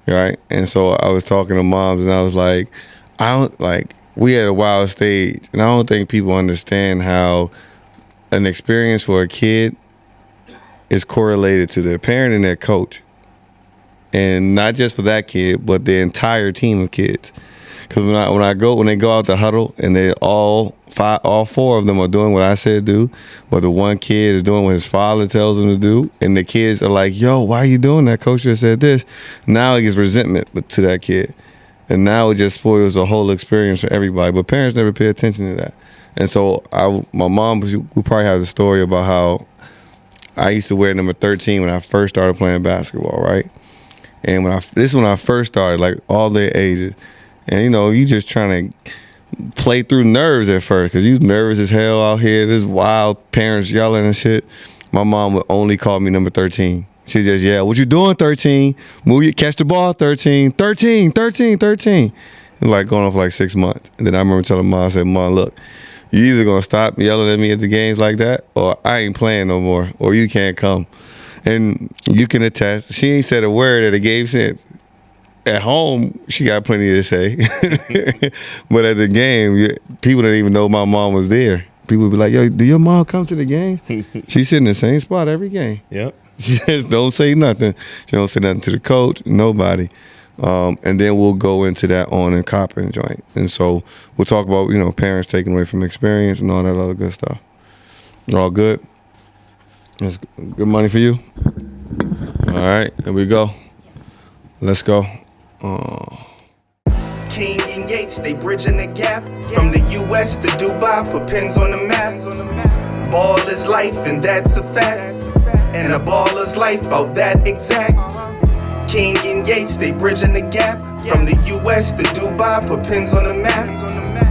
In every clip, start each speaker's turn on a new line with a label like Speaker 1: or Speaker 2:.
Speaker 1: right? And so I was talking to moms, and I was like, I don't like. We at a wild stage, and I don't think people understand how an experience for a kid is correlated to their parent and their coach, and not just for that kid, but the entire team of kids. Because when they go out the huddle and they all four of them are doing what I said do, but the one kid is doing what his father tells him to do, and the kids are like, "Yo, why are you doing that? Coach just said this." Now he gets resentment to that kid, and now it just spoils the whole experience for everybody. But parents never pay attention to that, and so my mom, we probably have a story about how I used to wear number 13 when I first started playing basketball, right? And this is when I first started, like all their ages. And, you just trying to play through nerves at first because you nervous as hell out here. There's wild parents yelling and shit. My mom would only call me number 13. She just yell, "What you doing, 13? Catch the ball, 13. 13, 13, 13. And like going on for like 6 months. And then I remember telling Mom, I said, "Mom, look, you either going to stop yelling at me at the games like that or I ain't playing no more or you can't come." And you can attest, she ain't said a word at a game since. At home, she got plenty to say. But at the game, people didn't even know my mom was there. People would be like, "Yo, do your mom come to the game?" She sit in the same spot every game.
Speaker 2: Yep.
Speaker 1: She just don't say nothing. She don't say nothing to the coach, nobody. And then we'll go into that on and copping joint. And so we'll talk about, parents taking away from experience and all that other good stuff. All good? That's good money for you? All right, here we go. Let's go.
Speaker 3: King and Yates, they bridging the gap. From the US to Dubai, put pins on the map. Ball is life, and that's a fact. And a baller's life, about that exact. King and Yates, they bridging the gap. From the US to Dubai, put pins on the map.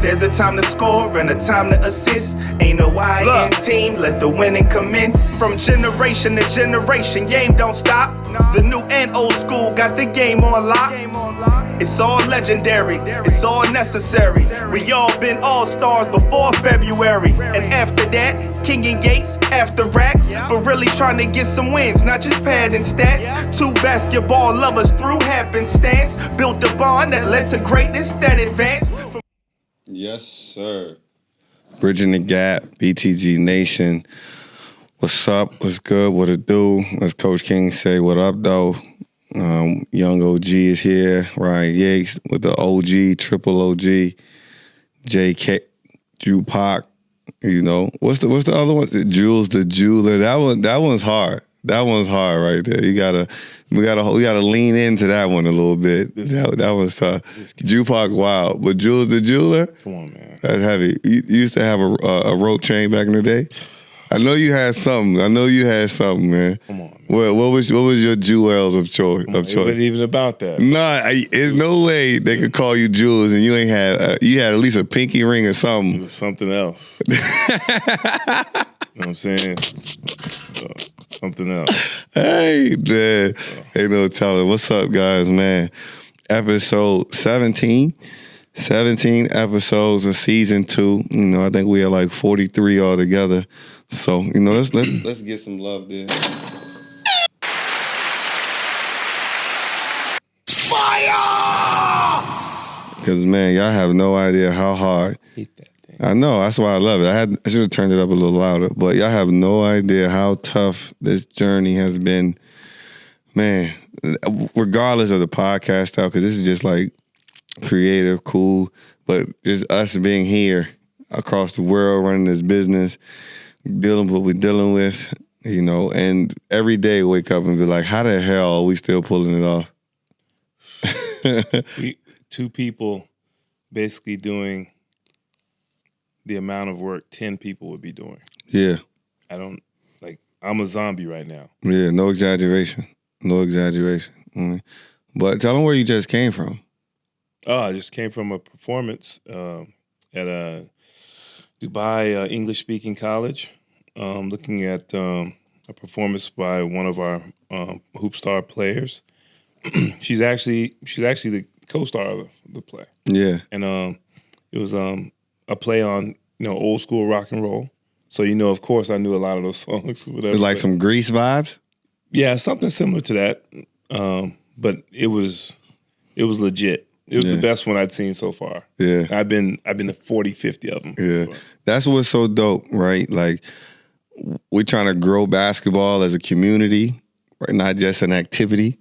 Speaker 3: There's a time to score and a time to assist. Ain't no I in team, let the winning commence. From generation to generation, game don't stop. The new and old school got the game on lock. It's all legendary, it's all necessary. We all been all-stars before February. And after that, King and Yates, after racks. But really trying to get some wins, not just padding stats. Two basketball lovers through happenstance. Built a bond that led to greatness that advanced.
Speaker 1: Yes, sir. Bridging the gap, BTG Nation. What's up? What's good? What it do? As Coach King say, what up, though? Young OG is here. Ryan Yates with the OG, triple OG, JK, Drew Pac. What's the other one? Jules the Jeweler. That one's hard. That one's hard right there. We gotta lean into that one a little bit. That was tough. Jupac wild, but Jules the Jeweler.
Speaker 2: Come on, man.
Speaker 1: That's heavy. You used to have a rope chain back in the day. I know you had something. Man.
Speaker 2: Come on, man.
Speaker 1: What was your jewels of choice?
Speaker 2: It wasn't even about that.
Speaker 1: Nah, there's no way they could call you Jules and you ain't have. You had at least a pinky ring or something.
Speaker 2: It was something else. You know what I'm saying? So, something else.
Speaker 1: Hey, man. Ain't no telling. What's up, guys, man? Episode 17. 17 episodes of season 2. I think we are like 43 altogether. So, let's get some love there. Fire! Because, man, y'all have no idea how hard.
Speaker 2: Hate that thing.
Speaker 1: I know. That's why I love it. I should have turned it up a little louder. But y'all have no idea how tough this journey has been. Man, regardless of the podcast stuff, because this is just like creative, cool, but just us being here across the world, running this business, dealing with what we're dealing with, and every day wake up and be like, how the hell are we still pulling it off?
Speaker 2: Two people basically doing the amount of work 10 people would be doing.
Speaker 1: Yeah.
Speaker 2: I'm a zombie right now.
Speaker 1: Yeah, no exaggeration. But tell them where you just came from.
Speaker 2: Oh, I just came from a performance at a Dubai English-speaking college, looking at a performance by one of our hoop star players. she's actually the co-star of the play.
Speaker 1: Yeah,
Speaker 2: and it was a play on old school rock and roll. So of course, I knew a lot of those songs. Whatever.
Speaker 1: It's like some Grease vibes.
Speaker 2: Yeah, something similar to that. But it was It was legit. It was the best one I'd seen so far.
Speaker 1: Yeah.
Speaker 2: I've been to 40, 50 of them.
Speaker 1: Yeah. That's what's so dope, right? Like, we're trying to grow basketball as a community, right? Not just an activity.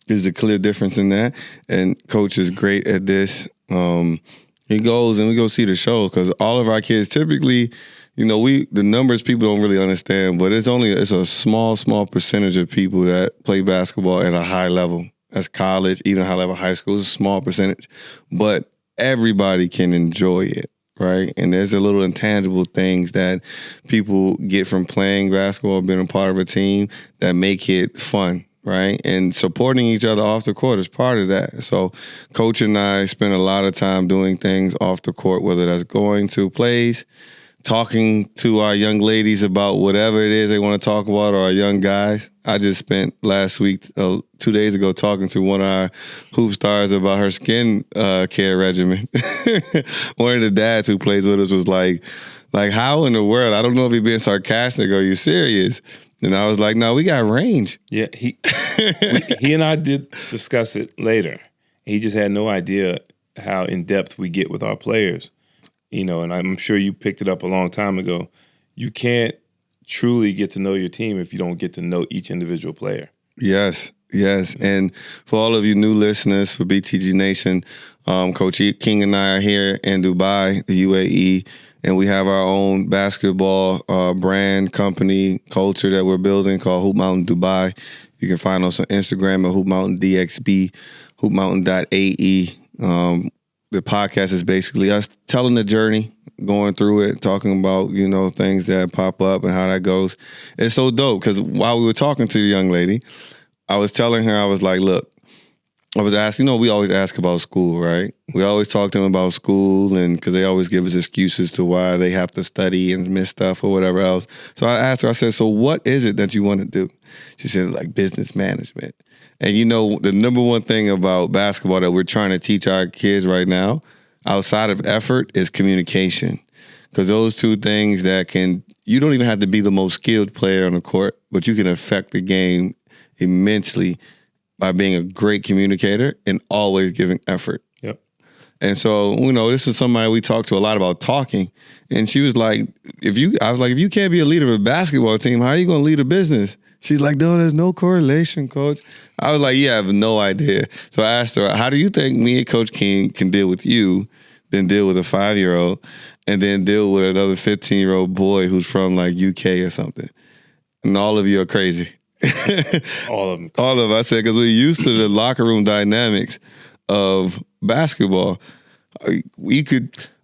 Speaker 1: There's a clear difference in that. And Coach is great at this. He goes and we go see the show because all of our kids typically, the numbers people don't really understand, but it's a small percentage of people that play basketball at a high level. That's college, even high level high school. It's a small percentage, but everybody can enjoy it, right? And there's the little intangible things that people get from playing basketball, being a part of a team that make it fun, right? And supporting each other off the court is part of that. So Coach and I spend a lot of time doing things off the court, whether that's going to plays, talking to our young ladies about whatever it is they want to talk about, or our young guys. I just spent last week, 2 days ago, talking to one of our hoop stars about her skin care regimen. One of the dads who plays with us was like, how in the world? I don't know if you're being sarcastic or you're serious. And I was like, no, we got range.
Speaker 2: Yeah, he and I did discuss it later. He just had no idea how in depth we get with our players. And I'm sure you picked it up a long time ago. You can't truly get to know your team if you don't get to know each individual player.
Speaker 1: Yes. And for all of you new listeners for BTG Nation, Coach King and I are here in Dubai, the UAE, and we have our own basketball brand, company, culture that we're building called Hoop Mountain Dubai. You can find us on Instagram at Hoop Mountain DXB, hoopmountain.ae. The podcast is basically us telling the journey, going through it, talking about, things that pop up and how that goes. It's so dope because while we were talking to the young lady, I was telling her, I was like, look, I was asking, we always ask about school, right? We always talk to them about school and because they always give us excuses to why they have to study and miss stuff or whatever else. So I asked her, I said, so what is it that you want to do? She said, like business management. And the number one thing about basketball that we're trying to teach our kids right now, outside of effort, is communication. Because those two things you don't even have to be the most skilled player on the court, but you can affect the game immensely by being a great communicator and always giving effort.
Speaker 2: Yep.
Speaker 1: And so, this is somebody we talked to a lot about talking. And she was like, if you can't be a leader of a basketball team, how are you going to lead a business? She's like, no, there's no correlation, Coach. I was like, yeah, I have no idea. So I asked her, how do you think me and Coach King can deal with you, then deal with a 5-year-old, and then deal with another 15-year-old boy who's from like UK or something? And all of you are crazy.
Speaker 2: All of them.
Speaker 1: All of us. I said, because we're used to the locker room dynamics of basketball.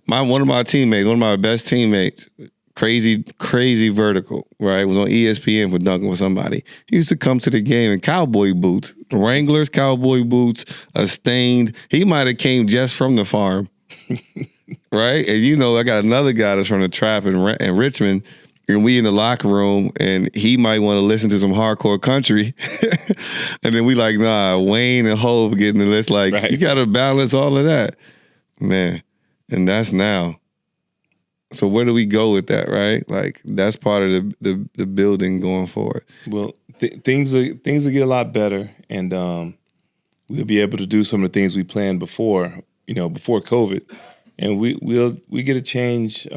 Speaker 1: One of my teammates, one of my best teammates, crazy vertical, right? Was on ESPN for dunking with somebody. He used to come to the game in cowboy boots, Wranglers, cowboy boots, a stained. He might have came just from the farm, right? And I got another guy that's from the trap in Richmond, and we in the locker room, and he might want to listen to some hardcore country. And then we like, nah, Wayne and Hove getting the list. Like, right. You got to balance all of that. Man, and that's now. So where do we go with that, right? Like, that's part of the building going forward.
Speaker 2: Well, things will get a lot better, and we'll be able to do some of the things we planned before COVID, and we get to change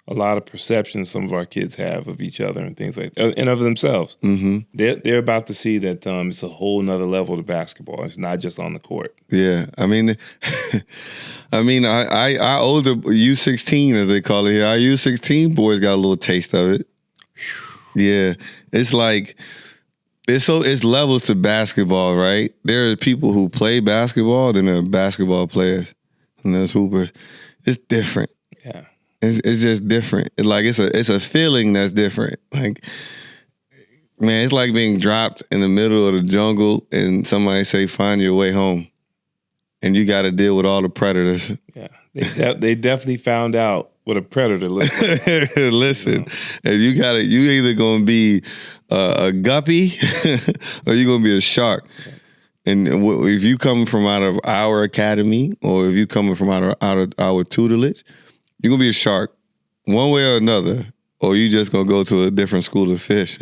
Speaker 2: a lot of perceptions some of our kids have of each other and things like that, and of themselves. Mm-hmm. They're about to see that it's a whole nother level to basketball. It's not just on the court.
Speaker 1: Yeah, I mean, our older U16, as they call it here, our U16 boys got a little taste of it. Yeah, it's like it's levels to basketball, right? There are people who play basketball, then there are basketball players, and there's hoopers. It's different.
Speaker 2: Yeah.
Speaker 1: It's just different. It's a feeling that's different. Like, man, it's like being dropped in the middle of the jungle and somebody say, find your way home. And you got to deal with all the predators.
Speaker 2: Yeah, they definitely found out what a predator looks like.
Speaker 1: Listen, and you either going to be a guppy or you're going to be a shark. And if you coming from out of our academy or if you coming from out of our tutelage, you're going to be a shark one way or another, or you just going to go to a different school of fish.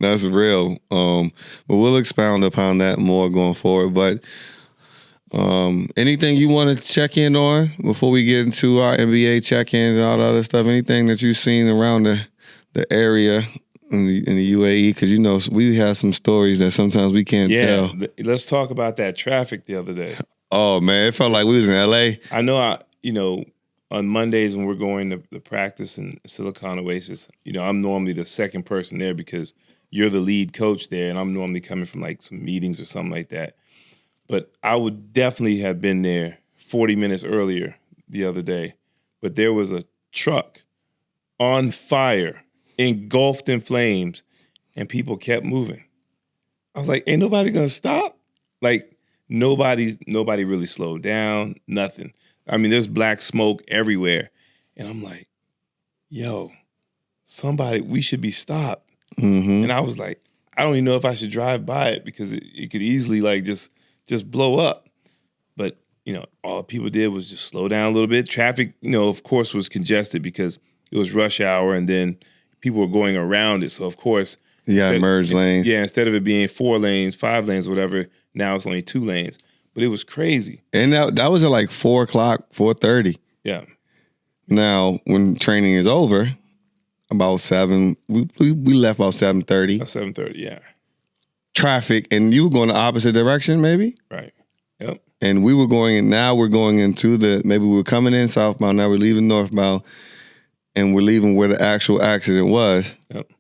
Speaker 1: That's real. But we'll expound upon that more going forward. But anything you want to check in on before we get into our NBA check-ins and all the other stuff? Anything that you've seen around the area in the UAE? Because, you know, we have some stories that sometimes we can't tell.
Speaker 2: Let's talk about that traffic the other day.
Speaker 1: Oh, man, it felt like we was in L.A.
Speaker 2: I know, on Mondays when we're going to practice in Silicon Oasis, I'm normally the second person there because you're the lead coach there, and I'm normally coming from like some meetings or something like that. But I would definitely have been there 40 minutes earlier the other day. But there was a truck on fire, engulfed in flames, and people kept moving. I was like, ain't nobody gonna stop? Like, nobody really slowed down, nothing. I mean, there's black smoke everywhere. And I'm like, yo, we should be stopped.
Speaker 1: Mm-hmm.
Speaker 2: And I was like, I don't even know if I should drive by it because it could easily like just blow up. But, all people did was just slow down a little bit. Traffic, of course, was congested because it was rush hour and then people were going around it. So, of course.
Speaker 1: You got to merge lanes.
Speaker 2: Yeah, instead of it being 4 lanes, 5 lanes, whatever, now it's only 2 lanes. But it was crazy.
Speaker 1: And that was at like 4 o'clock, 4:30.
Speaker 2: Yeah.
Speaker 1: Now, when training is over, about 7, we left about 7:30.
Speaker 2: About 7:30, yeah.
Speaker 1: Traffic, and you were going the opposite direction, maybe?
Speaker 2: Right. Yep.
Speaker 1: And we were going, now we're going into maybe we were coming in southbound, now we're leaving northbound, and we're leaving where the actual accident was.
Speaker 2: Yep.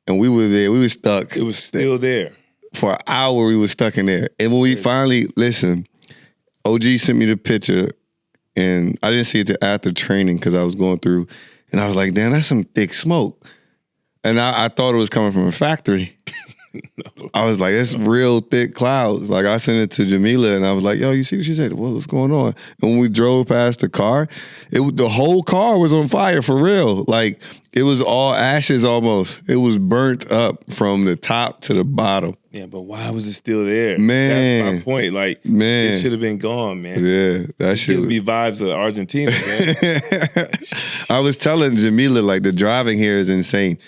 Speaker 1: And we were there, we were stuck.
Speaker 2: It was still there.
Speaker 1: For an hour, we were stuck in there. And when we finally, OG sent me the picture, and I didn't see it after training because I was going through, and I was like, damn, that's some thick smoke. And I thought it was coming from a factory. No. I was like, that's real thick clouds. Like, I sent it to Jamila, and I was like, yo, you see what she said? What's going on? And when we drove past the car, the whole car was on fire for real. Like, it was all ashes almost. It was burnt up from the top to the bottom.
Speaker 2: Yeah, but why was it still there?
Speaker 1: Man.
Speaker 2: That's my point. Like,
Speaker 1: man,
Speaker 2: it should have been gone, man.
Speaker 1: Yeah, that shit
Speaker 2: gives me vibes of Argentina, man.
Speaker 1: I was telling Jamila, like, the driving here is insane.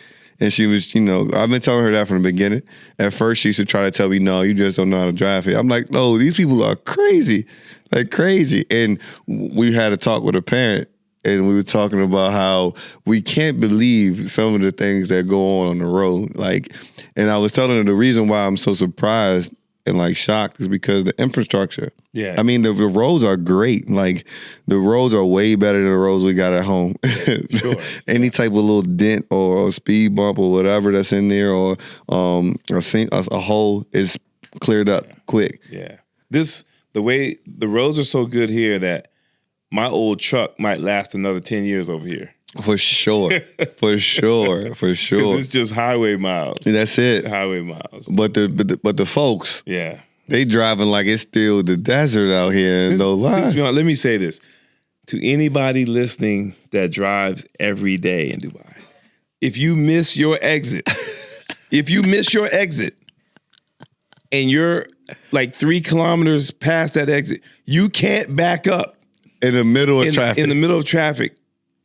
Speaker 1: And she was, I've been telling her that from the beginning. At first, she used to try to tell me, no, you just don't know how to drive here. I'm like, no, these people are crazy, like crazy. And we had a talk with a parent, and we were talking about how we can't believe some of the things that go on the road. Like, and I was telling her the reason why I'm so surprised and like shocked is because the infrastructure.
Speaker 2: Yeah.
Speaker 1: I mean, the roads are great. Like, the roads are way better than the roads we got at home.
Speaker 2: Sure.
Speaker 1: Any type of little dent or a speed bump or whatever that's in there, or a hole is cleared up quick.
Speaker 2: Yeah. The way the roads are so good here that my old truck might last another 10 years over here.
Speaker 1: For sure. For sure.
Speaker 2: It's just highway miles.
Speaker 1: That's it.
Speaker 2: Highway miles.
Speaker 1: But the folks,
Speaker 2: yeah,
Speaker 1: they driving like it's still the desert out here. No lie.
Speaker 2: Let me say this to anybody listening that drives every day in Dubai. If you miss your exit, and you're like 3 kilometers past that exit, you can't back up.
Speaker 1: In the middle of traffic.
Speaker 2: In the middle of traffic.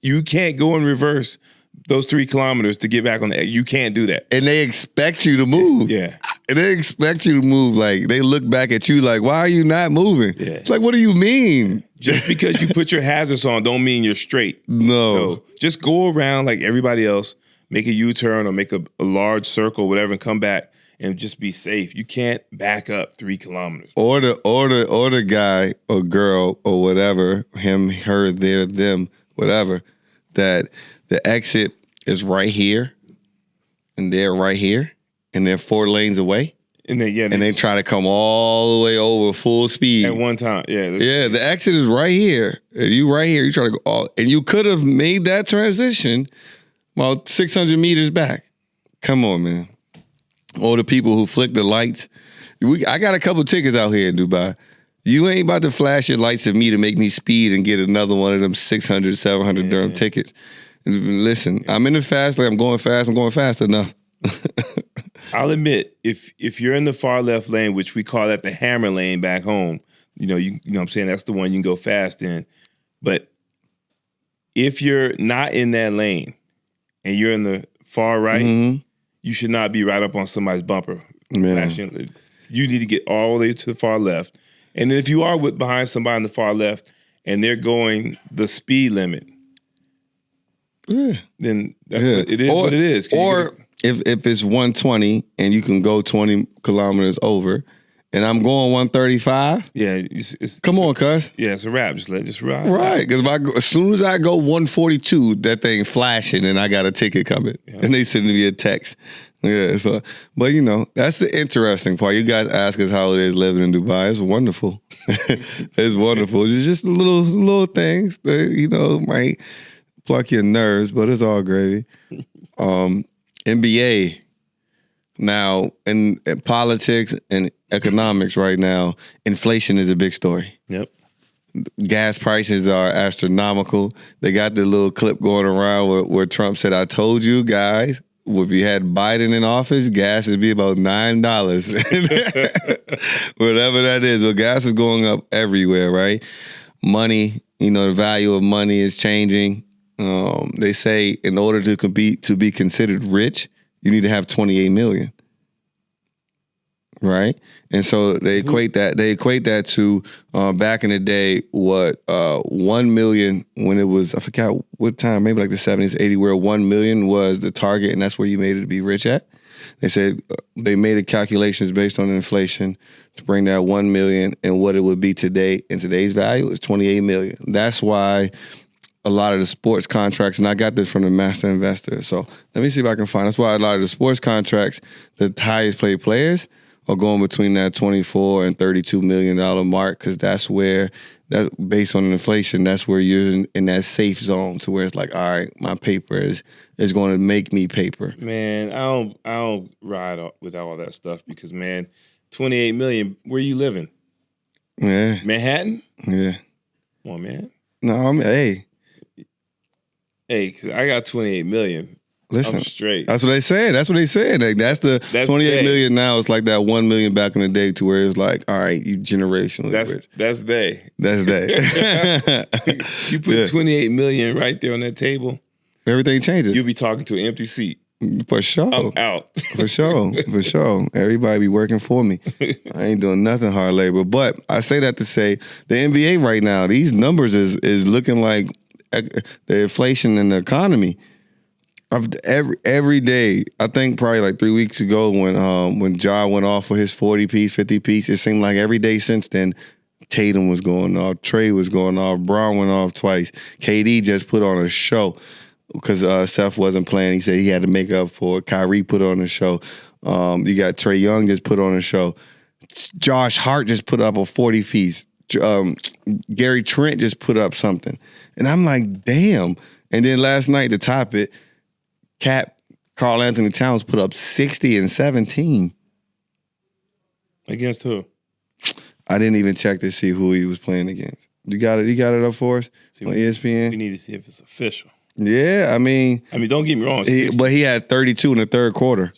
Speaker 2: You can't go in reverse those 3 kilometers to get back on the exit. You can't do that.
Speaker 1: And they expect you to move.
Speaker 2: Yeah.
Speaker 1: And they expect you to move. Like, they look back at you like, why are you not moving?
Speaker 2: Yeah.
Speaker 1: It's like, what do you mean?
Speaker 2: Just because you put your hazards on don't mean you're straight.
Speaker 1: No.
Speaker 2: Just go around like everybody else, make a U-turn or make a large circle, whatever, and come back and just be safe. You can't back up 3 kilometers.
Speaker 1: Or the guy or girl or whatever, him, her, their, them, whatever, that the exit is right here and they're right here and they're 4 lanes away.
Speaker 2: And then
Speaker 1: they try to come all the way over full speed.
Speaker 2: At one time. Yeah.
Speaker 1: Yeah, the exit is right here. You right here, you try to go all, and you could have made that transition about 600 meters back. Come on, man. Or the people who flick the lights. I got a couple tickets out here in Dubai. You ain't about to flash your lights at me to make me speed and get another one of them 600, 700 dirham tickets. Listen, I'm in the fast lane. I'm going fast enough.
Speaker 2: I'll admit, if you're in the far left lane, which we call that the hammer lane back home, you know what I'm saying? That's the one you can go fast in. But if you're not in that lane and you're in the far right, you should not be right up on somebody's bumper.
Speaker 1: Man.
Speaker 2: You need to get all the way to the far left. And then if you are behind somebody on the far left and they're going the speed limit, then that's what it is. What it is.
Speaker 1: Or if it's 120 and you can go 20 kilometers over, and I'm going 135.
Speaker 2: Yeah,
Speaker 1: come on, cuz.
Speaker 2: Yeah, it's a wrap. Just ride.
Speaker 1: Right, because as soon as I go 142, that thing flashing, and I got a ticket coming, and they sending me a text. Yeah, so, but that's the interesting part. You guys ask us how it is living in Dubai. It's wonderful. It's wonderful. It's just little things that might pluck your nerves, but it's all gravy. NBA. Now, in politics and economics right now, inflation is a big story.
Speaker 2: Yep.
Speaker 1: Gas prices are astronomical. They got the little clip going around where Trump said, "I told you guys, if you had Biden in office, gas would be about $9." Whatever that is. But gas is going up everywhere, right? Money, the value of money is changing. They say in order to be considered rich, you need to have 28 million. Right? And so they equate that to back in the day, what 1 million when it was, I forgot what time, maybe like the 70s, 80s, where 1 million was the target, and that's where you made it to be rich at. They said they made the calculations based on inflation to bring that 1 million, and what it would be today in today's value is 28 million. That's why a lot of the sports contracts, and I got this from the master investor, so let me see if I can find. That's why a lot of the sports contracts, the highest paid players are going between that $24 and $32 million mark, because that's where, based on inflation, that's where you're in that safe zone to where it's like, all right, my paper is going to make me paper.
Speaker 2: Man, I don't ride with all that stuff because, man, 28 million. Where you living?
Speaker 1: Yeah,
Speaker 2: Manhattan.
Speaker 1: Yeah.
Speaker 2: Come on, man.
Speaker 1: No, hey,
Speaker 2: 'cause I got 28 million.
Speaker 1: Listen,
Speaker 2: I'm straight.
Speaker 1: That's what they said. Like, that's 28 million now. It's like that 1 million back in the day, to where it's like, all right, you generationally rich.
Speaker 2: That's they.
Speaker 1: That's they.
Speaker 2: You put 28 million right there on that table,
Speaker 1: everything changes.
Speaker 2: You'll be talking to an empty seat.
Speaker 1: For sure.
Speaker 2: I'm out.
Speaker 1: For sure. Everybody be working for me. I ain't doing nothing hard labor. But I say that to say the NBA right now, these numbers is looking like the inflation in the economy. Every day, I think probably like 3 weeks ago when Ja went off for his 40-piece, 50-piece, it seemed like every day since then, Tatum was going off, Trey was going off, Brown went off twice. KD just put on a show because Steph wasn't playing. He said he had to make up for it. Kyrie put on a show. You got Trae Young just put on a show. Josh Hart just put up a 40-piece. Gary Trent just put up something. And I'm like, damn. And then last night to top it, Karl Anthony Towns put up 60 and 17.
Speaker 2: Against who?
Speaker 1: I didn't even check to see who he was playing against. You got it up for us on ESPN?
Speaker 2: We need to see if it's official.
Speaker 1: Yeah, I mean,
Speaker 2: don't get me wrong.
Speaker 1: But he had 32 in the third quarter.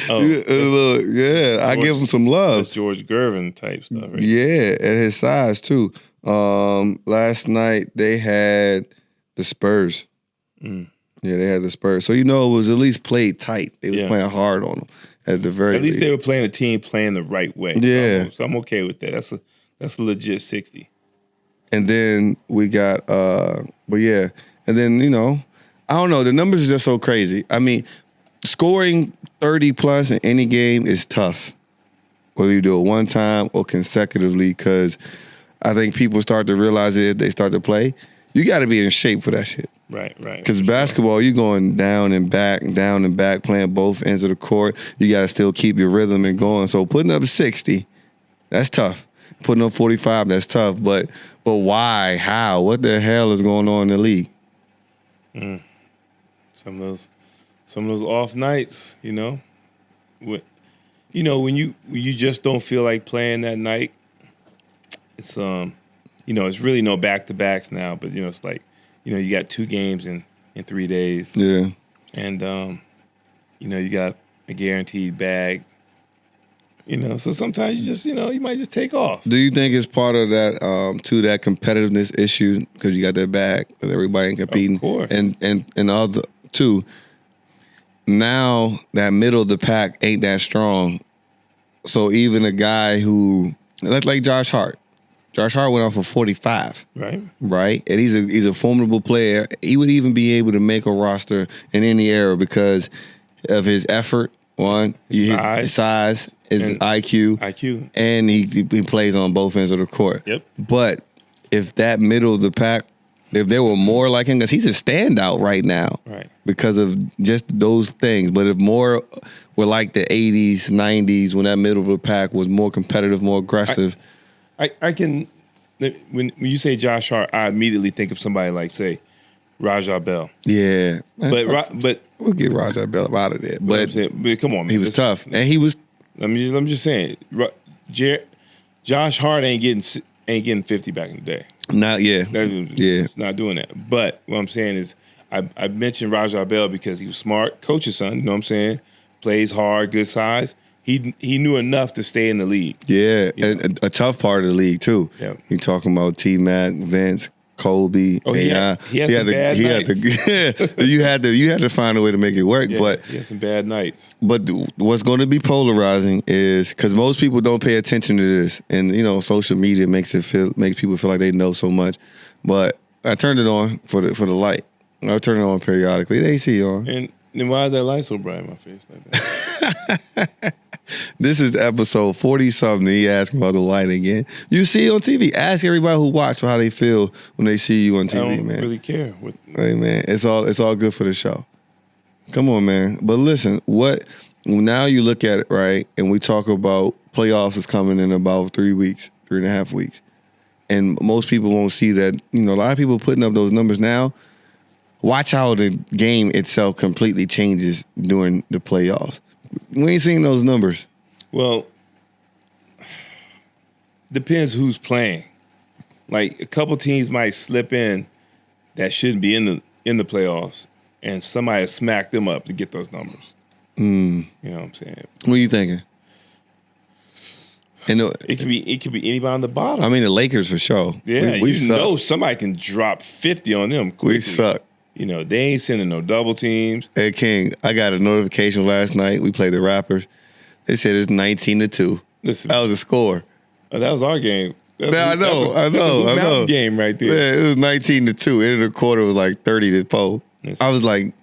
Speaker 1: I give him some love.
Speaker 2: That's George Gervin type stuff, right?
Speaker 1: Yeah, at his size too. Last night they had the Spurs. Yeah, they had the Spurs. So it was at least played tight. They was playing hard on them at the very least.
Speaker 2: At least they were playing a team playing the right way.
Speaker 1: Yeah.
Speaker 2: So I'm okay with that. That's a legit 60.
Speaker 1: And then we got and then, I don't know, the numbers are just so crazy. I mean, scoring 30 plus in any game is tough, whether you do it one time or consecutively, because I think people start to realize it if they start to play. You got to be in shape for that shit.
Speaker 2: Right.
Speaker 1: Because basketball, you're going down and back, playing both ends of the court. You got to still keep your rhythm and going. So putting up 60, that's tough. Putting up 45, that's tough. But why? How? What the hell is going on in the league?
Speaker 2: Some of those off nights, when you just don't feel like playing that night. It's it's really no back-to-backs now, but it's like, you got 2 games in 3 days.
Speaker 1: Yeah.
Speaker 2: And you got a guaranteed bag. So sometimes you just, you might just take off.
Speaker 1: Do you think it's part of that, that competitiveness issue, because you got that bag, because everybody ain't competing?
Speaker 2: Of course.
Speaker 1: And Two, now that middle of the pack ain't that strong. So even a guy who, like Josh Hart. Josh Hart went off for 45. Right? And he's a formidable player. He would even be able to make a roster in any era because of his effort, his size, his IQ. And he plays on both ends of the court.
Speaker 2: Yep.
Speaker 1: But if that middle of the pack, if there were more like him, because he's a standout right now.
Speaker 2: Right.
Speaker 1: Because of just those things. But if more were like the 80s, 90s, when that middle of the pack was more competitive, more aggressive.
Speaker 2: I can, when you say Josh Hart, I immediately think of somebody like, say, Rajah Bell.
Speaker 1: Yeah.
Speaker 2: But
Speaker 1: we'll get Rajah Bell out of there. But
Speaker 2: come on, man.
Speaker 1: He was tough. And he was.
Speaker 2: I'm just saying, Josh Hart ain't getting 50 back in the day.
Speaker 1: Not
Speaker 2: Not doing that. But what I'm saying is, I mentioned Rajah Bell because he was smart, coach's son. You know what I'm saying? Plays hard, good size. He knew enough to stay in the league.
Speaker 1: Yeah, and a tough part of the league too.
Speaker 2: Yep.
Speaker 1: You talking about T-Mac, Vince, Kobe.
Speaker 2: Oh, he had some bad nights.
Speaker 1: You had to find a way to make it work.
Speaker 2: Yeah,
Speaker 1: but
Speaker 2: he had some bad nights.
Speaker 1: But what's going to be polarizing is because most people don't pay attention to this, and social media makes people feel like they know so much. But I turned it on for the light. I turn it on periodically. The AC on.
Speaker 2: And then why is that light so bright in my face like that?
Speaker 1: This is episode 40-something. He asking about the light again. You see it on TV. Ask everybody who watch how they feel when they see you on TV,
Speaker 2: I don't
Speaker 1: man.
Speaker 2: really care.
Speaker 1: Hey, man, it's all good for the show. Come on, man. But listen, now you look at it, right, and we talk about playoffs is coming in about 3.5 weeks. And most people won't see that, a lot of people putting up those numbers now. Watch how the game itself completely changes during the playoffs. We ain't seen those numbers.
Speaker 2: Well, depends who's playing. Like a couple teams might slip in that shouldn't be in the playoffs, and somebody has smacked them up to get those numbers. You know what I'm saying?
Speaker 1: What are you thinking? And
Speaker 2: it could be anybody on the bottom.
Speaker 1: I mean, the Lakers for sure.
Speaker 2: Yeah,
Speaker 1: we suck.
Speaker 2: Somebody can drop 50 on them quickly.
Speaker 1: We suck.
Speaker 2: They ain't sending no double teams.
Speaker 1: Hey, King, I got a notification last night. We played the Raptors. They said it's 19-2.
Speaker 2: Listen,
Speaker 1: that was a score.
Speaker 2: That was our game.
Speaker 1: I know.
Speaker 2: Game right there.
Speaker 1: Yeah, it was 19-2. End of the quarter was like 30-0. I was like,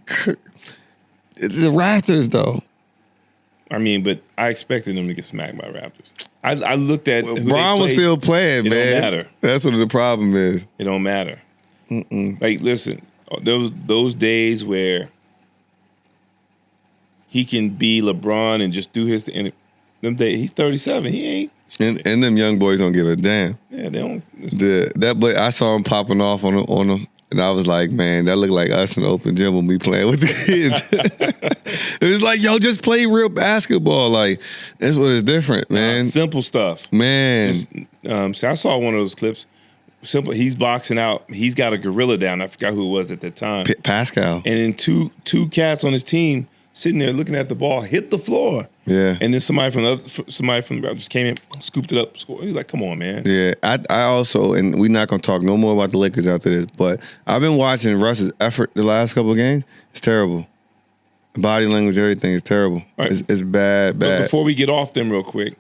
Speaker 1: the Raptors though.
Speaker 2: I mean, but I expected them to get smacked by Raptors. I looked at who
Speaker 1: Bron was still playing, man.
Speaker 2: It don't matter.
Speaker 1: That's what the problem is.
Speaker 2: It don't matter. Like, listen, those days where he can be LeBron and just do his thing. Them days, he's 37. He ain't.
Speaker 1: And them young boys don't give a damn.
Speaker 2: Yeah, they don't.
Speaker 1: But I saw him popping off on them, and I was like, man, that looked like us in the open gym when we playing with the kids. It was like, yo, just play real basketball. Like, that's what is different, man.
Speaker 2: Simple stuff,
Speaker 1: man.
Speaker 2: So I saw one of those clips. Simple. He's boxing out. He's got a gorilla down. I forgot who it was at that time.
Speaker 1: Pascal.
Speaker 2: And then two cats on his team sitting there looking at the ball, hit the floor.
Speaker 1: Yeah.
Speaker 2: And then somebody from the Raptors came in, scooped it up, scored. He's like, come on, man.
Speaker 1: Yeah. I also, and we're not going to talk no more about the Lakers after this, but I've been watching Russ's effort the last couple of games. It's terrible. Body language, everything is terrible. Right. It's bad.
Speaker 2: But before we get off them real quick,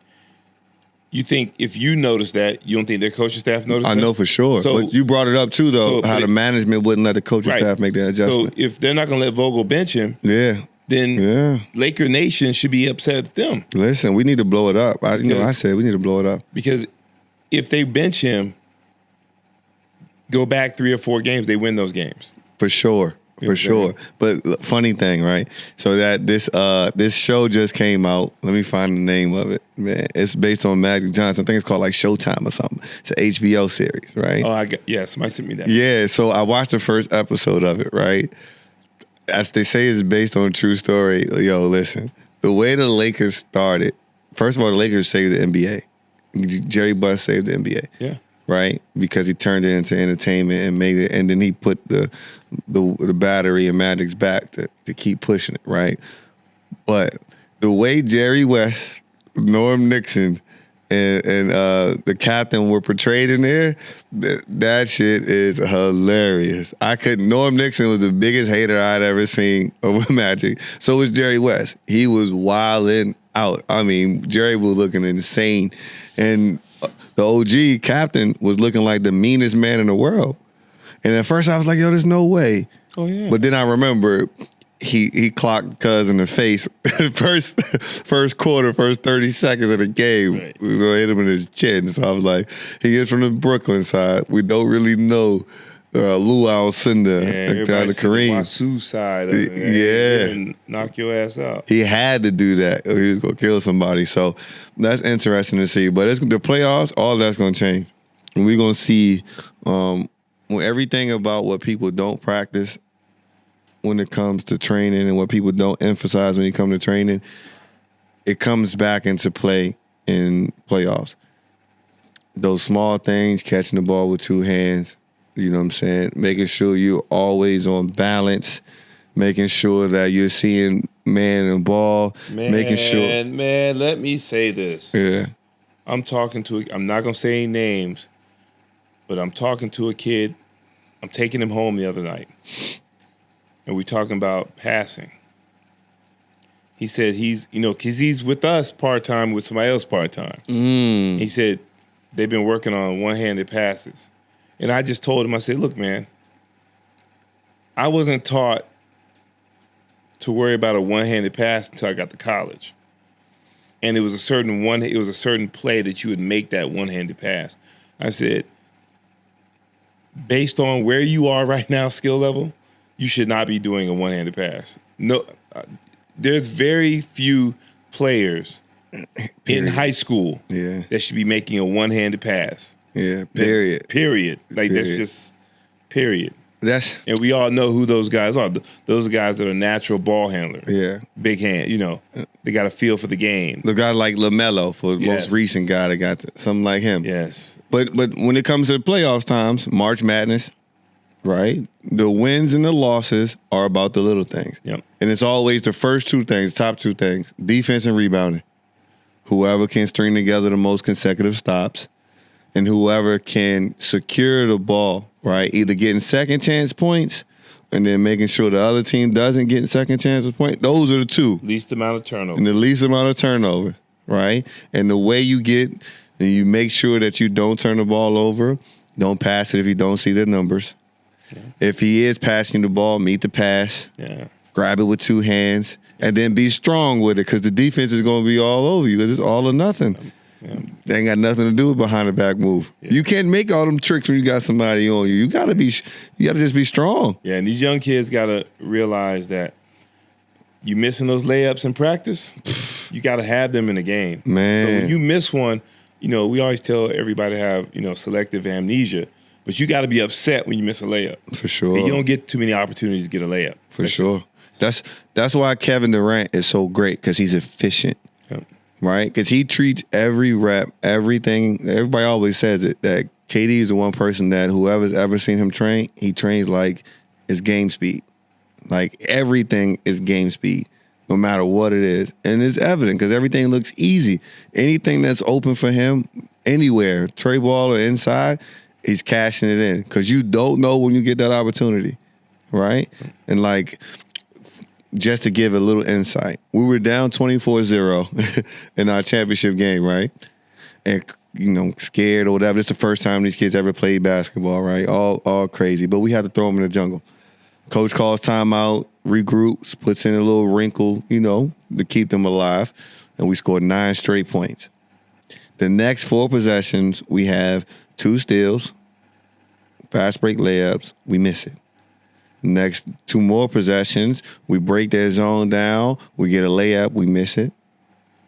Speaker 2: you think if you notice that, you don't think their coaching staff noticed that?
Speaker 1: I know for sure. So, but you brought it up too, though, how the management wouldn't let the coaching staff make that adjustment.
Speaker 2: So if they're not going to let Vogel bench him, then Laker Nation should be upset at them.
Speaker 1: Listen, we need to blow it up. I said we need to blow it up.
Speaker 2: Because if they bench him, go back 3 or 4 games, they win those games.
Speaker 1: For sure. For sure. But funny thing, right? So that this show just came out. Let me find the name of it. Man, it's based on Magic Johnson. I think it's called like Showtime or something. It's an HBO series, right?
Speaker 2: Oh, somebody sent me that.
Speaker 1: Yeah, so I watched the first episode of it, right? As they say, it's based on a true story. Yo, listen. The way the Lakers started, first of all, the Lakers saved the NBA. Jerry Buss saved the NBA.
Speaker 2: Yeah.
Speaker 1: Right? Because he turned it into entertainment and made it, and then he put the battery in Magic's back to keep pushing it, right? But the way Jerry West, Norm Nixon, and the captain were portrayed in there, that shit is hilarious. Norm Nixon was the biggest hater I'd ever seen of Magic. So was Jerry West. He was wilding out. I mean, Jerry was looking insane. And the OG captain was looking like the meanest man in the world. And at first I was like, yo, there's no way.
Speaker 2: Oh, yeah.
Speaker 1: But then I remember he clocked Cuz in the face first quarter, first 30 seconds of the game.
Speaker 2: Right.
Speaker 1: We hit him in his chin. So I was like, he is from the Brooklyn side. We don't really know Lou Alcindor, the guy, the Kareem.
Speaker 2: Wasu side of it.
Speaker 1: Yeah.
Speaker 2: And knock your ass out.
Speaker 1: He had to do that or he was going to kill somebody. So that's interesting to see. But the playoffs, all that's going to change. And we're going to see everything about what people don't practice when it comes to training and what people don't emphasize when you come to training, it comes back into play in playoffs. Those small things, catching the ball with two hands, you know what I'm saying? Making sure you're always on balance, making sure that you're seeing man and ball, making sure.
Speaker 2: Man, let me say this.
Speaker 1: Yeah.
Speaker 2: I'm not going to say any names, but I'm talking to a kid. I'm taking him home the other night. And we're talking about passing. He said because he's with us part-time, with somebody else part-time. He said they've been working on one-handed passes. And I just told him, I said, look, man, I wasn't taught to worry about a one-handed pass until I got to college. And it was a certain play that you would make that one-handed pass. I said, based on where you are right now, skill level, you should not be doing a one-handed pass. No, there's very few players in high school that should be making a one-handed pass.
Speaker 1: Yeah, period.
Speaker 2: Period. Like,
Speaker 1: period.
Speaker 2: That's just period.
Speaker 1: And
Speaker 2: we all know who those guys are. Those guys that are natural ball handlers.
Speaker 1: Yeah.
Speaker 2: Big hand, they got a feel for the game.
Speaker 1: The guy like LaMelo, for the most recent guy that got something like him.
Speaker 2: Yes.
Speaker 1: But when it comes to the playoffs times, March Madness, right? The wins and the losses are about the little things.
Speaker 2: Yep.
Speaker 1: And it's always the first two things, top two things, defense and rebounding. Whoever can string together the most consecutive stops and whoever can secure the ball, right? Either getting second chance points and then making sure the other team doesn't get second chance points. Those are the two.
Speaker 2: Least amount of turnovers.
Speaker 1: And the least amount of turnovers, right? And the way you you make sure that you don't turn the ball over, don't pass it if you don't see the numbers. Yeah. If he is passing the ball, meet the pass.
Speaker 2: Yeah.
Speaker 1: Grab it with two hands, and then be strong with it because the defense is going to be all over you because it's all or nothing. Yeah. They ain't got nothing to do with behind the back move. Yeah. You can't make all them tricks when you got somebody on you. You got to just be strong.
Speaker 2: Yeah, and these young kids got to realize that you missing those layups in practice, you got to have them in the game.
Speaker 1: Man.
Speaker 2: So when you miss one, we always tell everybody to have, selective amnesia. But you got to be upset when you miss a layup.
Speaker 1: For sure.
Speaker 2: And you don't get too many opportunities to get a layup.
Speaker 1: For sure. That's why Kevin Durant is so great, because he's efficient.
Speaker 2: Yep. Right?
Speaker 1: Because he treats every rep, everything. Everybody always says it, that KD is the one person that whoever's ever seen him train, he trains like it's game speed. Like everything is game speed, no matter what it is. And it's evident because everything looks easy. Anything that's open for him, anywhere, tray ball or inside, he's cashing it in because you don't know when you get that opportunity, right? And like, just to give a little insight, we were down 24-0 in our championship game, right? And, scared or whatever. It's the first time these kids ever played basketball, right? All crazy. But we had to throw them in the jungle. Coach calls timeout, regroups, puts in a little wrinkle, to keep them alive. And we scored 9 straight points. The next 4 possessions, we have 2 steals, fast break layups, we miss it. Next 2 more possessions, we break their zone down, we get a layup, we miss it.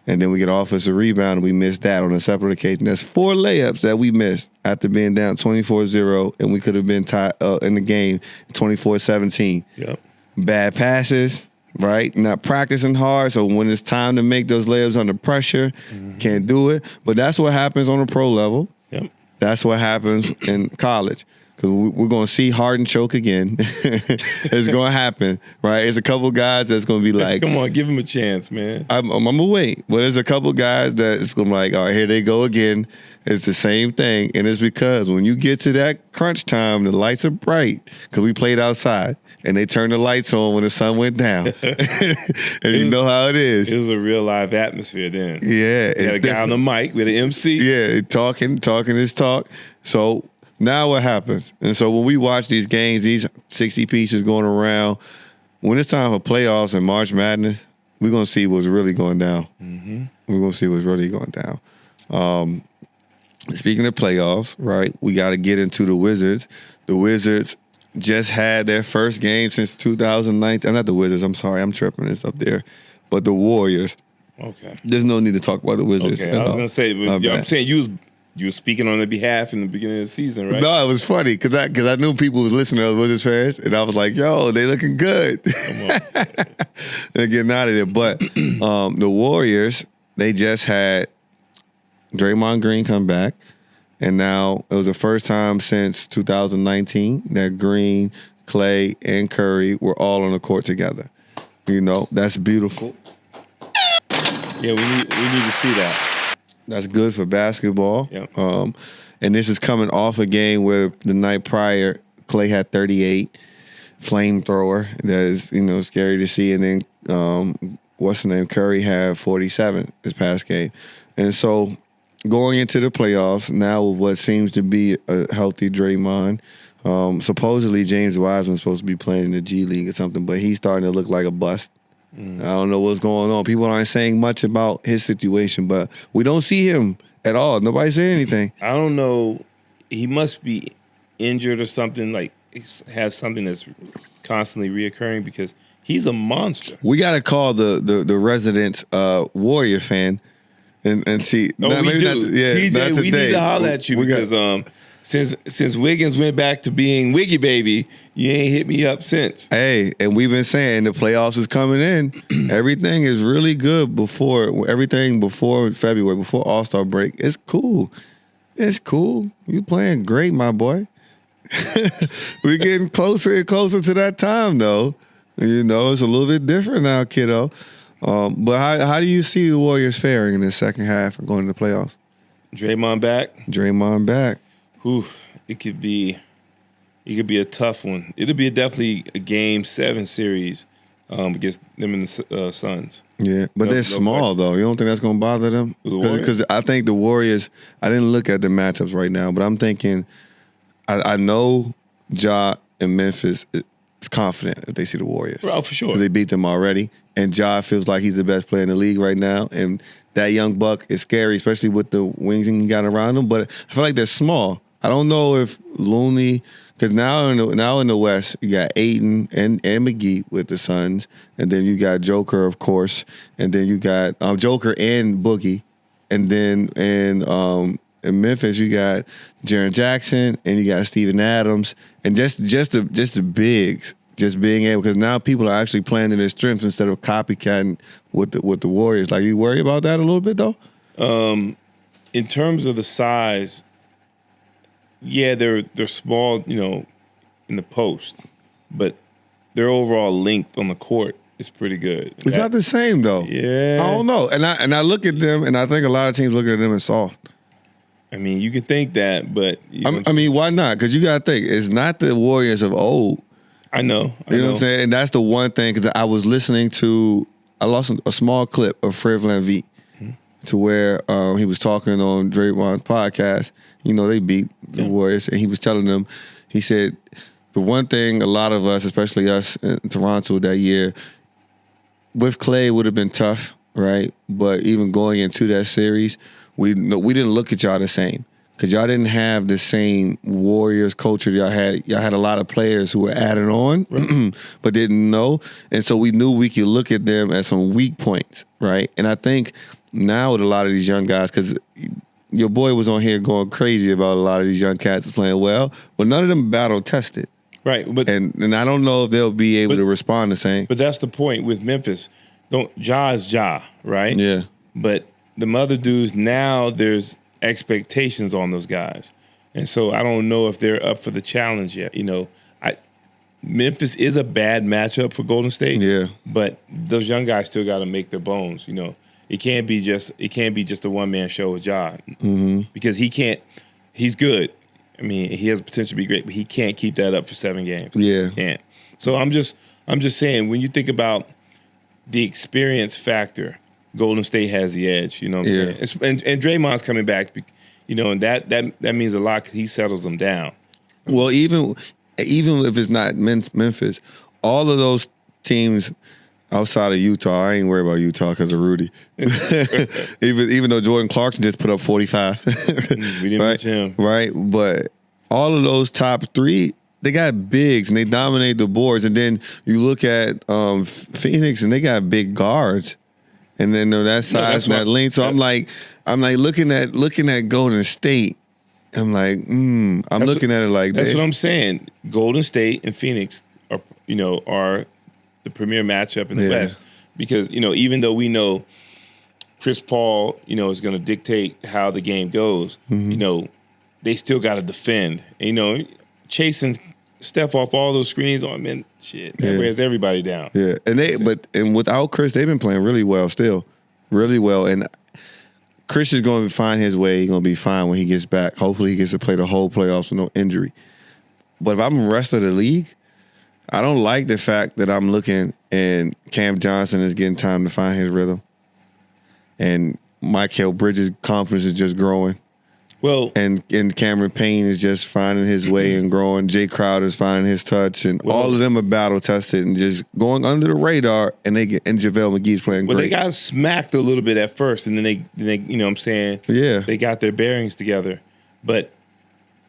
Speaker 1: And then we get offensive rebound, and we miss that on a separate occasion. That's 4 layups that we missed after being down 24-0, and we could have been tied in the game 24-17.
Speaker 2: Yep. Bad
Speaker 1: passes, right? Not practicing hard, so when it's time to make those layups under pressure, can't do it. But that's what happens on a pro level.
Speaker 2: Yep.
Speaker 1: That's what happens in college. because we're going to see Harden choke again. It's going to happen, right? There's a couple guys that's going to be like,
Speaker 2: come on, give him a chance, man.
Speaker 1: I'm going to wait. But there's a couple guys that it's going to be like, all right, here they go again. It's the same thing. And it's because when you get to that crunch time, the lights are bright because we played outside and they turned the lights on when the sun went down. And you know how it is.
Speaker 2: It was a real live atmosphere then.
Speaker 1: Yeah.
Speaker 2: We had a guy on the mic with an MC.
Speaker 1: Yeah, talking his talk. So now what happens? And so when we watch these games, these 60 pieces going around, when it's time for playoffs and March Madness, we're going to see what's really going down. Mm-hmm. We're going to see what's really going down. Speaking of playoffs, right, we got to get into the Wizards. The Wizards just had their first game since 2019. Not the Wizards, I'm sorry, I'm tripping, it's up there. But the Warriors.
Speaker 2: Okay.
Speaker 1: There's no need to talk about the Wizards.
Speaker 2: Okay, I was going to say, I'm saying you were speking on their behalf in the beginning of the season, right?
Speaker 1: No, it was funny because I knew people was listening to the Wizards fans, and I was like, yo, they looking good. They're getting out of there. But the Warriors, they just had Draymond Green come back, and now it was the first time since 2019 that Green, Clay, and Curry were all on the court together. You know, that's beautiful.
Speaker 2: Yeah, we need to see that.
Speaker 1: That's good for basketball.
Speaker 2: Yep.
Speaker 1: And this is coming off a game where the night prior, Clay had 38, flamethrower. That is, scary to see. And then, what's the name? Curry had 47 this past game. And so going into the playoffs, now with what seems to be a healthy Draymond, supposedly James Wiseman's supposed to be playing in the G League or something, but he's starting to look like a bust. I don't know what's going on. People aren't saying much about his situation, but we don't see him at all. Nobody's saying anything.
Speaker 2: I don't know. He must be injured or something, like he has something that's constantly reoccurring because he's a monster.
Speaker 1: We got to call the resident Warrior fan and see.
Speaker 2: No, we do. TJ, we need to holler at you because since Wiggins went back to being Wiggy Baby, you ain't hit me up since.
Speaker 1: Hey, and we've been saying the playoffs is coming in. Everything is really good before February, before All-Star break. It's cool. It's cool. You playing great, my boy. We're getting closer and closer to that time, though. It's a little bit different now, kiddo. But how do you see the Warriors faring in the second half and going to the playoffs?
Speaker 2: Draymond back. Ooh, it could be a tough one. It'll be definitely a Game 7 series against them and the Suns.
Speaker 1: Yeah, but they're small, though. You don't think that's going to bother them? Because I think the Warriors, I didn't look at the matchups right now, but I'm thinking, I know Ja and Memphis is confident if they see the Warriors.
Speaker 2: Oh, for sure.
Speaker 1: Because they beat them already. And Ja feels like he's the best player in the league right now. And that young buck is scary, especially with the wings he got around him. But I feel like they're small. I don't know if Looney, because now in the West, you got Ayton and McGee with the Suns. And then you got Joker, of course. And then you got Joker and Boogie. And then in Memphis, you got Jaren Jackson and you got Steven Adams. And just the bigs. Just being able, because now people are actually playing to their strengths instead of copycatting with the Warriors. Like, you worry about that a little bit, though?
Speaker 2: In terms of the size, yeah, they're small, in the post, but their overall length on the court is pretty good.
Speaker 1: It's not the same, though.
Speaker 2: Yeah.
Speaker 1: I don't know. And I look at them, and I think a lot of teams look at them as soft.
Speaker 2: I mean, you can think that, but...
Speaker 1: I mean, why not? Because you got to think, it's not the Warriors of old.
Speaker 2: I know.
Speaker 1: You know what I'm saying? And that's the one thing, because I was listening to, I lost a small clip of Fred VanVleet to where he was talking on Draymond's podcast. They beat the Warriors, and he was telling them, he said, the one thing a lot of us, especially us in Toronto that year, with Clay would have been tough, right? But even going into that series, we didn't look at y'all the same. Because y'all didn't have the same Warriors culture y'all had. Y'all had a lot of players who were added on, right. But didn't know. And so we knew we could look at them as some weak points, right? And I think now with a lot of these young guys, because your boy was on here going crazy about a lot of these young cats playing well, but none of them battle tested.
Speaker 2: Right. But
Speaker 1: and I don't know if they'll be able to respond the same.
Speaker 2: But that's the point with Memphis. Ja is Ja, right?
Speaker 1: Yeah.
Speaker 2: But the other dudes, now there's expectations on those guys. And so I don't know if they're up for the challenge yet. Memphis is a bad matchup for Golden State.
Speaker 1: Yeah.
Speaker 2: But those young guys still got to make their bones. It can't be just a one-man show with Ja.
Speaker 1: Mm-hmm.
Speaker 2: Because he can't. He's good. I mean, he has potential to be great, but he can't keep that up for 7 games.
Speaker 1: Yeah.
Speaker 2: Can't. So I'm just saying, when you think about the experience factor, Golden State has the edge. You know what I'm saying? And Draymond's coming back. And that means a lot because he settles them down.
Speaker 1: Well, even if it's not Memphis, all of those teams outside of Utah, I ain't worried about Utah because of Rudy. even though Jordan Clarkson just put up 45.
Speaker 2: We didn't mention him.
Speaker 1: Right? But all of those top 3, they got bigs and they dominate the boards. And then you look at Phoenix and they got big guards. And then that size and that length. So I'm like looking at Golden State. I'm like, I'm looking at it like that.
Speaker 2: That's what I'm saying. Golden State and Phoenix are the premier matchup in the West. Because, even though we know Chris Paul, is going to dictate how the game goes, they still got to defend. And, chasing Steph off all those screens, that wears everybody down.
Speaker 1: Yeah. And without Chris, they've been playing really well still. Really well. And Chris is going to find his way. He's going to be fine when he gets back. Hopefully he gets to play the whole playoffs with no injury. But if I'm the rest of the league, I don't like the fact that I'm looking and Cam Johnson is getting time to find his rhythm. And Mikal Bridges' confidence is just growing.
Speaker 2: Well,
Speaker 1: and Cameron Payne is just finding his way and growing. Jay Crowder's finding his touch, and all of them are battle tested and just going under the radar. And JaVale McGee's playing great.
Speaker 2: They got smacked a little bit at first, and then they you know what I'm saying?
Speaker 1: Yeah,
Speaker 2: they got their bearings together. But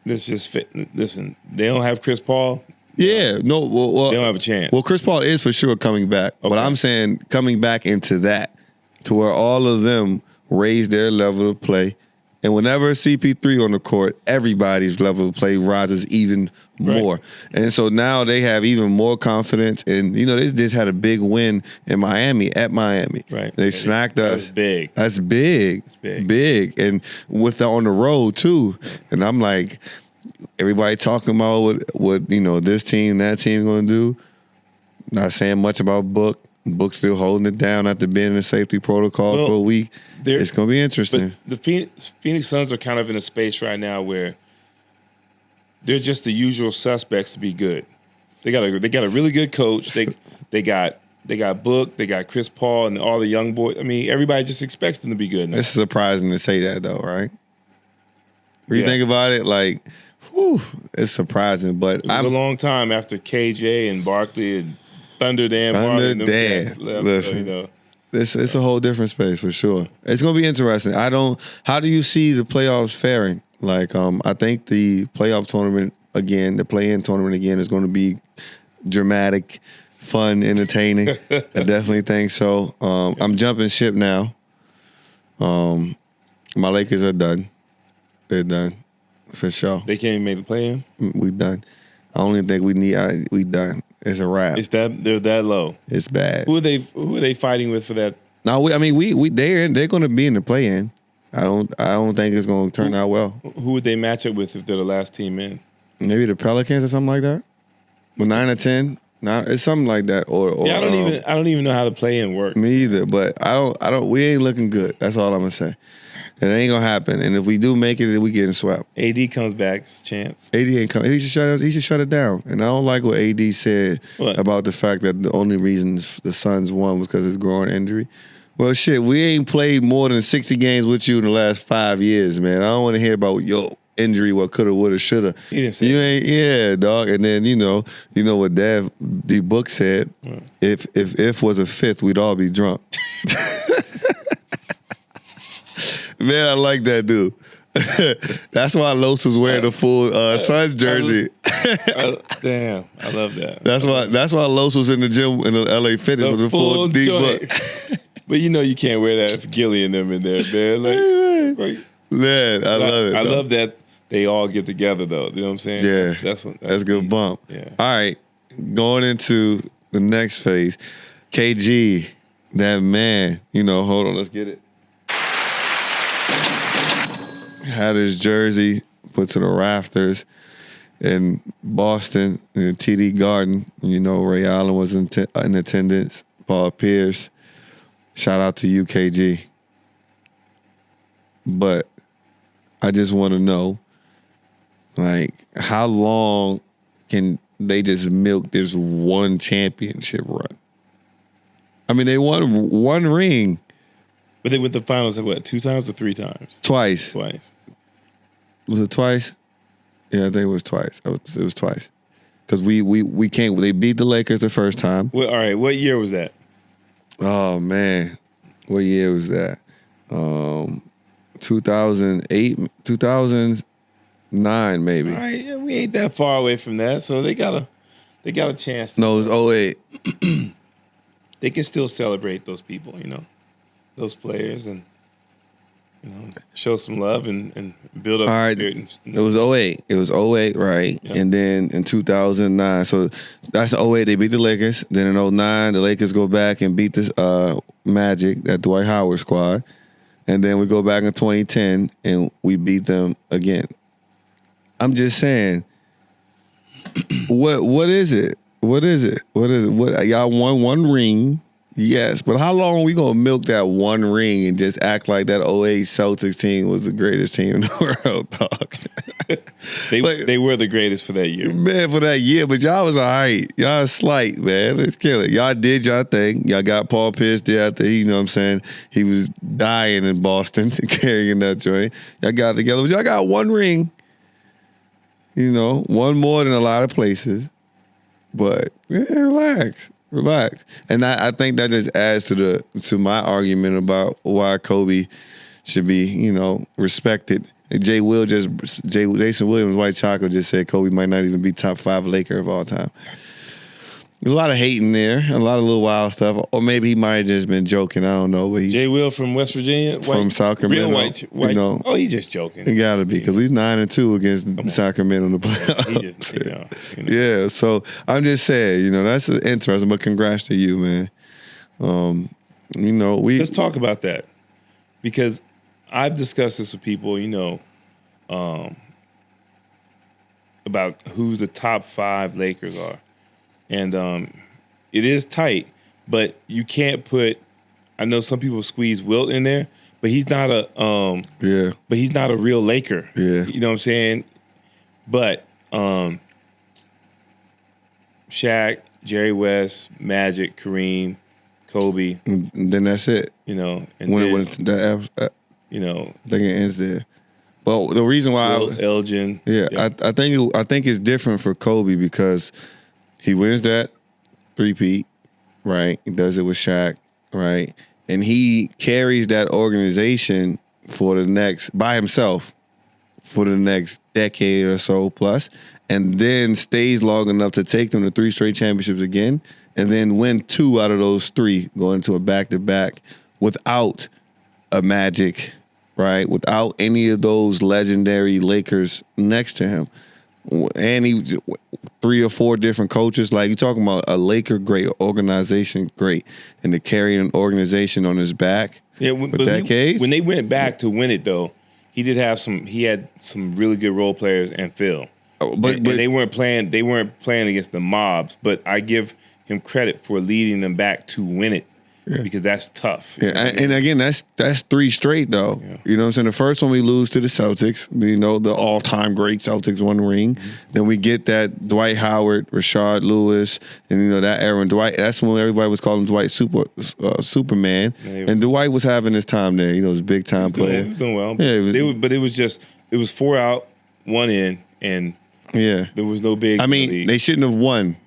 Speaker 2: let's just listen. They don't have Chris Paul.
Speaker 1: Yeah, no. Well,
Speaker 2: they don't have a chance.
Speaker 1: Well, Chris Paul is for sure coming back, but I'm saying coming back into that to where all of them raise their level of play. And whenever CP3 on the court, everybody's level of play rises even more. Right. And so now they have even more confidence. And, they just had a big win in Miami, at Miami.
Speaker 2: Right.
Speaker 1: They smacked us.
Speaker 2: That's big.
Speaker 1: That's big.
Speaker 2: It's big.
Speaker 1: Big. And on the road, too. And I'm like, everybody talking about what this team, that team going to do. Not saying much about Book. Book's still holding it down after being in the safety protocol for a week. It's going to be interesting.
Speaker 2: But the Phoenix Suns are kind of in a space right now where they're just the usual suspects to be good. They got a really good coach. They got Book. They got Chris Paul and all the young boys. I mean, everybody just expects them to be good now.
Speaker 1: It's surprising to say that though, right? When you think about it, like, it's surprising. But
Speaker 2: it was a long time after KJ and Barkley and Thunder Dan.
Speaker 1: Listen, it's a whole different space for sure. It's gonna be interesting. How do you see the playoffs faring? Like, I think the playoff tournament again, the play-in tournament again, is going to be dramatic, fun, entertaining. I definitely think so. I'm jumping ship now. My Lakers are done. They're done for sure.
Speaker 2: They can't even make the play-in.
Speaker 1: We done. I only think we done. It's a wrap.
Speaker 2: They're that low.
Speaker 1: It's bad.
Speaker 2: Who are they fighting with for that?
Speaker 1: No, they're going to be in the play-in. I don't think it's going to turn out well.
Speaker 2: Who would they match up with if they're the last team in?
Speaker 1: Maybe the Pelicans or something like that. With 9 or 10, it's something like that. Or
Speaker 2: I don't even know how the play-in works.
Speaker 1: Me either. But we ain't looking good. That's all I'm gonna say. It ain't gonna happen. And if we do make it, we getting swept.
Speaker 2: AD comes back, it's a chance.
Speaker 1: AD ain't coming. He should shut it down. And I don't like what AD said about the fact that the only reason the Suns won was because of his growing injury. Well, shit, we ain't played more than 60 games with you in the last 5 years, man. I don't want to hear about injury, what coulda, woulda, shoulda.
Speaker 2: He didn't say
Speaker 1: yeah, dog. And then you know what the book said. If was a fifth, we'd all be drunk. Man, I like that dude. That's why Los was wearing the full Suns jersey.
Speaker 2: Damn, I love that.
Speaker 1: That's why Los was in the gym in the LA Fitness with the full D book.
Speaker 2: But you can't wear that if Gilly and them in there, man.
Speaker 1: Man, I love it.
Speaker 2: I love that they all get together though. You know what I'm saying?
Speaker 1: Yeah,
Speaker 2: that's
Speaker 1: a good bump.
Speaker 2: Yeah.
Speaker 1: All right, going into the next phase, KG, that man. Hold on, let's get it. Had his jersey put to the rafters in Boston, in the TD Garden. You know, Ray Allen was in attendance, Paul Pierce. Shout out to UKG. But I just want to know, like, how long can they just milk this one championship run? I mean, they won one ring.
Speaker 2: But they went to the finals, like, what, 2 times or 3 times?
Speaker 1: Twice.
Speaker 2: Twice.
Speaker 1: Was it twice? Yeah, I think it was twice. It was twice. Because we came, they beat the Lakers the first time.
Speaker 2: Well, all right, what year was that?
Speaker 1: Oh, man. What year was that? 2008, 2009, maybe.
Speaker 2: All right, yeah, we ain't that far away from that, so they got a chance.
Speaker 1: No, it was 08.
Speaker 2: They can still celebrate those people, those players, and show some love and build up.
Speaker 1: All right, it was 08. It was 08, right? Yeah. And then in 2009, so that's 08. They beat the Lakers. Then in 09, the Lakers go back and beat the Magic, that Dwight Howard squad. And then we go back in 2010 and we beat them again. I'm just saying, what is it? What is it? What y'all won one ring, yes, but how long are we gonna milk that one ring and just act like that 08 Celtics team was the greatest team in the world, dog?
Speaker 2: They were the greatest for that year.
Speaker 1: Man, for that year, but y'all was all right. Y'all slight, man. Let's kill it. Y'all did y'all thing. Y'all got Paul Pierce there after you know what I'm saying? He was dying in Boston carrying that joint. Y'all got it together, but y'all got one ring. One more than a lot of places. But yeah, relax. And I think that just adds to my argument about why Kobe should be, respected. Jason Williams, White Chocolate, just said Kobe might not even be top 5 Laker of all time. There's a lot of hate in there, a lot of little wild stuff, or maybe he might have just been joking. I don't know. But
Speaker 2: Jay Will from West Virginia,
Speaker 1: from Sacramento,
Speaker 2: real white. Oh, he's just joking.
Speaker 1: It gotta be because we're 9-2 against Sacramento in the playoffs. Yeah, so I'm just saying, that's interesting. But congrats to you, man.
Speaker 2: Let's talk about that because I've discussed this with people, about who the top 5 Lakers are. And it is tight, but you can't put. I know some people squeeze Wilt in there, but he's not a. But he's not a real Laker.
Speaker 1: Yeah.
Speaker 2: You know what I'm saying? But Shaq, Jerry West, Magic, Kareem, Kobe.
Speaker 1: And then that's it.
Speaker 2: And
Speaker 1: when that I think it ends there. But the reason why
Speaker 2: Elgin.
Speaker 1: Yeah. I think it's different for Kobe because he wins that three-peat, right? He does it with Shaq, right? And he carries that organization by himself for the next decade or so plus, and then stays long enough to take them to 3 straight championships again, and then win 2 out of those 3, going into a back-to-back without a Magic, right? Without any of those legendary Lakers next to him. And he 3 or 4 different coaches. Like, you're talking about a Laker great, organization great, and to carry an organization on his back for decades.
Speaker 2: When they went back to win it, though, he had some really good role players and Phil. But they weren't playing against the mobs. But I give him credit for leading them back to win it. Yeah. Because that's tough.
Speaker 1: Yeah, and again, that's 3 straight though. Yeah. You know what I'm saying? The first one we lose to the Celtics, the all-time great Celtics won the ring. Mm-hmm. Then we get that Dwight Howard, Rashard Lewis, and that era. And Dwight, that's when everybody was calling Dwight Superman. Yeah, and Dwight was having his time there. He was a big time player.
Speaker 2: He was doing well. Yeah, it was 4 out, 1 in, and there was no big.
Speaker 1: I mean, they shouldn't have won.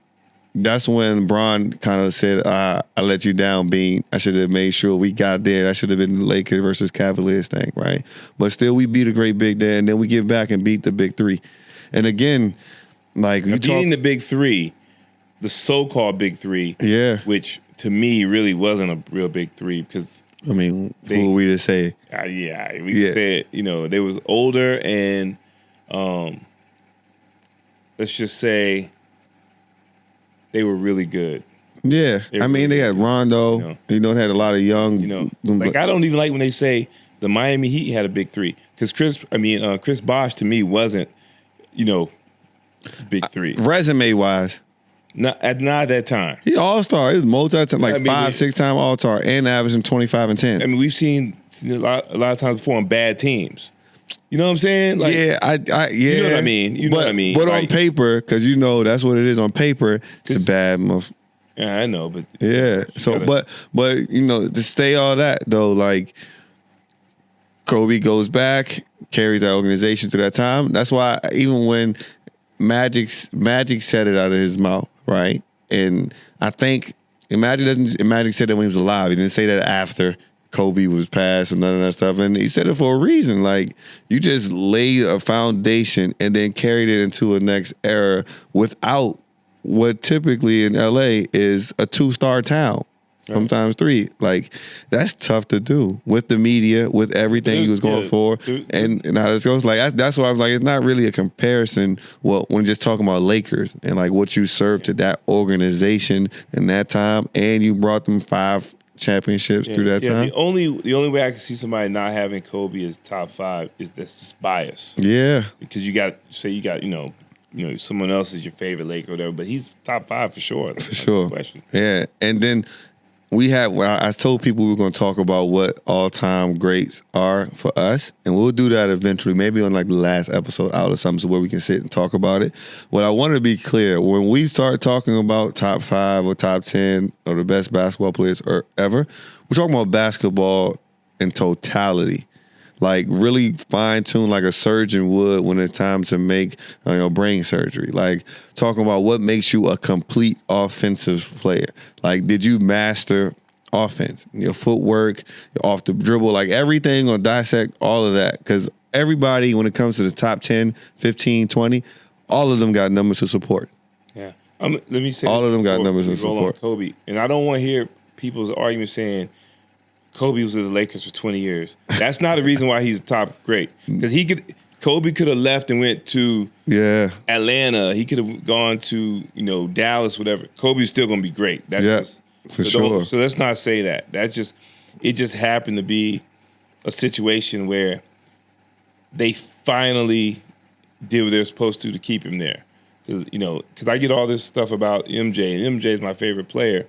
Speaker 1: That's when Bron kind of said, I let you down, Bean. I should have made sure we got there. That should have been the Lakers versus Cavaliers thing, right? But still, we beat a great big there, and then we get back and beat the big 3. And again, like you
Speaker 2: beating the big 3, the so-called big 3, which to me really wasn't a real big 3 because
Speaker 1: I mean, who were we to say?
Speaker 2: We said they was older and let's just say. They were really good.
Speaker 1: Yeah. They had Rondo. They had a lot of young.
Speaker 2: Like, I don't even like when they say the Miami Heat had a big three because Chris Bosh to me wasn't, big three.
Speaker 1: Resume wise.
Speaker 2: Not at that time.
Speaker 1: He all-star. He was multi-time, 5-6-time all-star and averaging 25 and 10.
Speaker 2: I mean, we've seen a lot of times before on bad teams. You know what I'm saying? Like,
Speaker 1: yeah.
Speaker 2: You know what I mean? You know what I mean?
Speaker 1: But on paper, because that's what it is on paper, it's a bad move.
Speaker 2: Yeah, I know, but
Speaker 1: yeah. So, but to stay all that though, like Kobe goes back, carries that organization through that time. That's why even when Magic said it out of his mouth, right? And I think Magic said that when he was alive. He didn't say that after Kobe was passed and none of that stuff. And he said it for a reason. Like, you just laid a foundation and then carried it into a next era without what typically in LA is a 2-star town. Sometimes 3. Like, that's tough to do with the media, with everything he was going for, and how this goes. Like, that's why I was like, it's not really a comparison. Well, when just talking about Lakers and like what you served to that organization in that time, and you brought them 5 championships through that time.
Speaker 2: The only way I can see somebody not having Kobe as top 5 is that's just bias.
Speaker 1: Yeah,
Speaker 2: because you got someone else is your favorite Laker or whatever, but he's top 5 for sure.
Speaker 1: For sure. Question. Yeah, and then I told people we were going to talk about what all-time greats are for us, and we'll do that eventually, maybe on like the last episode out or something, so where we can sit and talk about it. What I want to be clear, when we start talking about top 5 or top 10 or the best basketball players ever, we're talking about basketball in totality. Like, really fine-tune like a surgeon would when it's time to make brain surgery. Like, talking about what makes you a complete offensive player. Like, did you master offense? Your footwork, your off the dribble, like everything, or dissect all of that. Because everybody, when it comes to the top 10, 15, 20, all of them got numbers to support.
Speaker 2: Yeah. Let me say
Speaker 1: all of them got numbers to support.
Speaker 2: Kobe. And I don't want to hear people's arguments saying, Kobe was with the Lakers for 20 years. That's not a reason why he's a top great. Because Kobe could have left and went to Atlanta. He could have gone to Dallas, whatever. Kobe's still going to be great. That's
Speaker 1: for sure.
Speaker 2: So let's not say that. It just happened to be a situation where they finally did what they're supposed to keep him there. Because I get all this stuff about MJ, and MJ is my favorite player,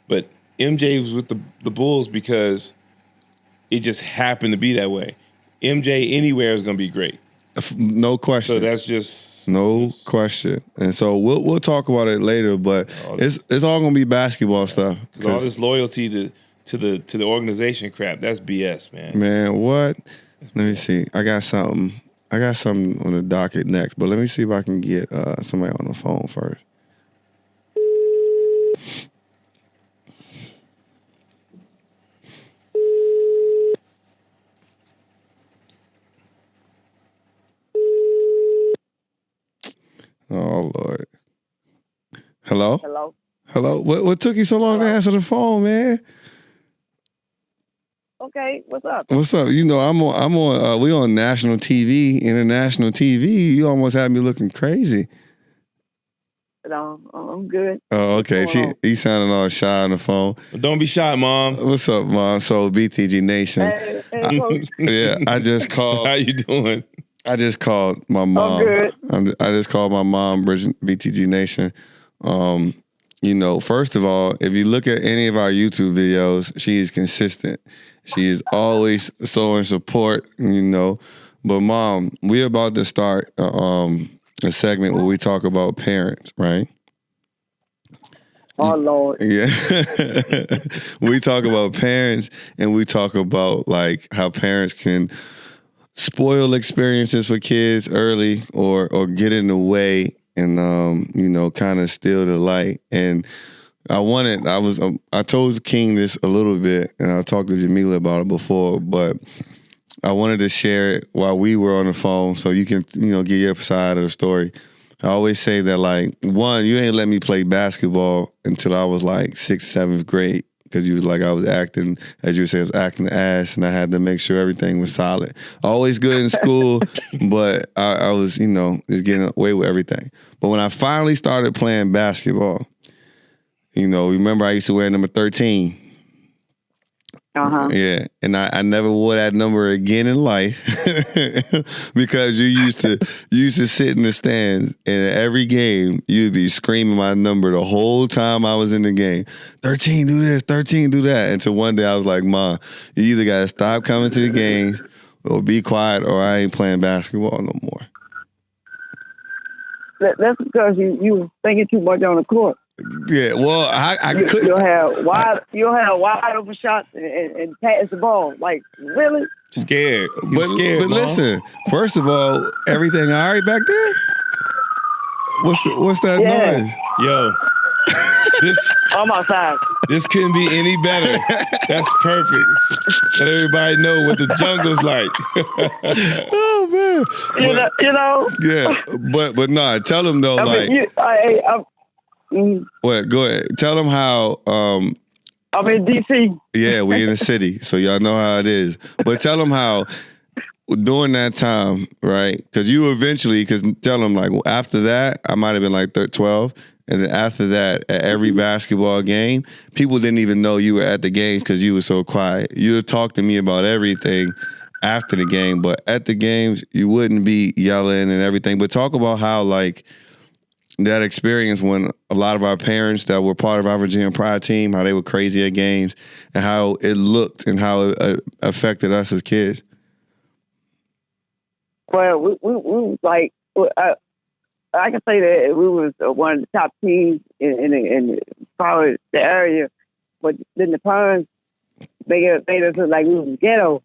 Speaker 2: but MJ was with the Bulls because it just happened to be that way. MJ anywhere is going to be great.
Speaker 1: No question.
Speaker 2: So that's just
Speaker 1: no question. And so we'll talk about it later, but it's all going to be basketball stuff.
Speaker 2: Cause all this loyalty to the organization crap, that's BS, man.
Speaker 1: Man, what? Let me see. I got something on the docket next, but let me see if I can get somebody on the phone first. Oh, Lord. Hello? Hello? What took you so long to answer the phone, man?
Speaker 4: Okay, what's up?
Speaker 1: What's up? I'm on, we on national TV, international TV. You almost had me looking crazy.
Speaker 4: No, I'm good.
Speaker 1: Oh, okay. He sounding all shy on the phone.
Speaker 2: Don't be shy, Mom.
Speaker 1: What's up, Mom? So, BTG Nation.
Speaker 4: Hey,
Speaker 1: yeah, I just called.
Speaker 2: How you doing?
Speaker 1: I just called my mom.
Speaker 4: I'm good.
Speaker 1: I just called my mom, Bridgin, BTG Nation. First of all, if you look at any of our YouTube videos, she is consistent. She is always showing support, But Mom, we're about to start a segment where we talk about parents, right?
Speaker 4: Oh, Lord.
Speaker 1: Yeah. We talk about parents, and we talk about like how parents can spoil experiences for kids early or get in the way and kind of steal the light. And I told King this a little bit, and I talked to Jamila about it before, but I wanted to share it while we were on the phone so you can get your side of the story. I always say that, like, one, you ain't let me play basketball until I was like 6th, 7th grade. Because you was like, I was acting, as you said, I was acting the ass, and I had to make sure everything was solid. Always good in school, but I was, just getting away with everything. But when I finally started playing basketball, remember I used to wear number 13. Yeah, and I never wore that number again in life because you used to sit in the stands, and at every game you'd be screaming my number the whole time I was in the game. 13, do this. 13, do that. Until one day I was like, "Mom, you either gotta stop coming to the games, or be quiet, or I ain't playing basketball no more."
Speaker 4: That's because you thinking too much on the court.
Speaker 1: Yeah, well, I couldn't.
Speaker 4: You'll have wide open shots and pass the ball. Like, really?
Speaker 2: Scared. You scared,
Speaker 1: But
Speaker 2: Mom.
Speaker 1: listen, first of all, everything all right back there? What's that noise?
Speaker 2: Yo,
Speaker 4: I'm outside.
Speaker 2: this couldn't be any better. That's perfect. Let everybody know what the jungle's like.
Speaker 1: Oh man.
Speaker 4: You know.
Speaker 1: Yeah, but nah, tell them though, what? Go ahead. Tell them how.
Speaker 4: I'm in DC.
Speaker 1: Yeah, we in the city, so y'all know how it is. But tell them how during that time, right? Because you eventually, tell them like after that, I might have been like 12, and then after that, at every basketball game, people didn't even know you were at the game because you were so quiet. You would talk to me about everything after the game, but at the games, you wouldn't be yelling and everything. But talk about how like that experience when a lot of our parents that were part of our Virginia Pride team, how they were crazy at games, and how it looked and how it affected us as kids.
Speaker 4: Well, we was like, I can say that we was one of the top teams in probably the area, but then the parents made us look like we was ghetto.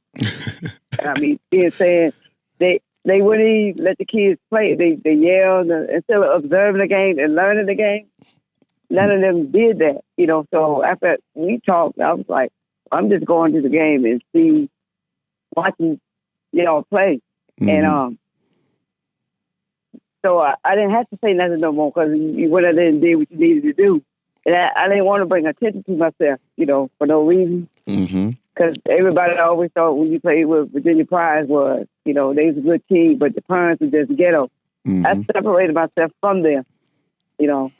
Speaker 4: I mean, saying they wouldn't even let the kids play. They yelled instead of observing the game and learning the game. None of them did that, you know. So after we talked, I was like, I'm just going to the game and watching y'all play. Mm-hmm. And so I didn't have to say nothing no more because you went out there and did what you needed to do. And I didn't want to bring attention to myself, you know, for no reason.
Speaker 1: Mm-hmm.
Speaker 4: Because everybody always thought when you played with Virginia Pride was, you know, they was a good team, but the parents were just ghetto. Mm-hmm. I separated myself from them, you know.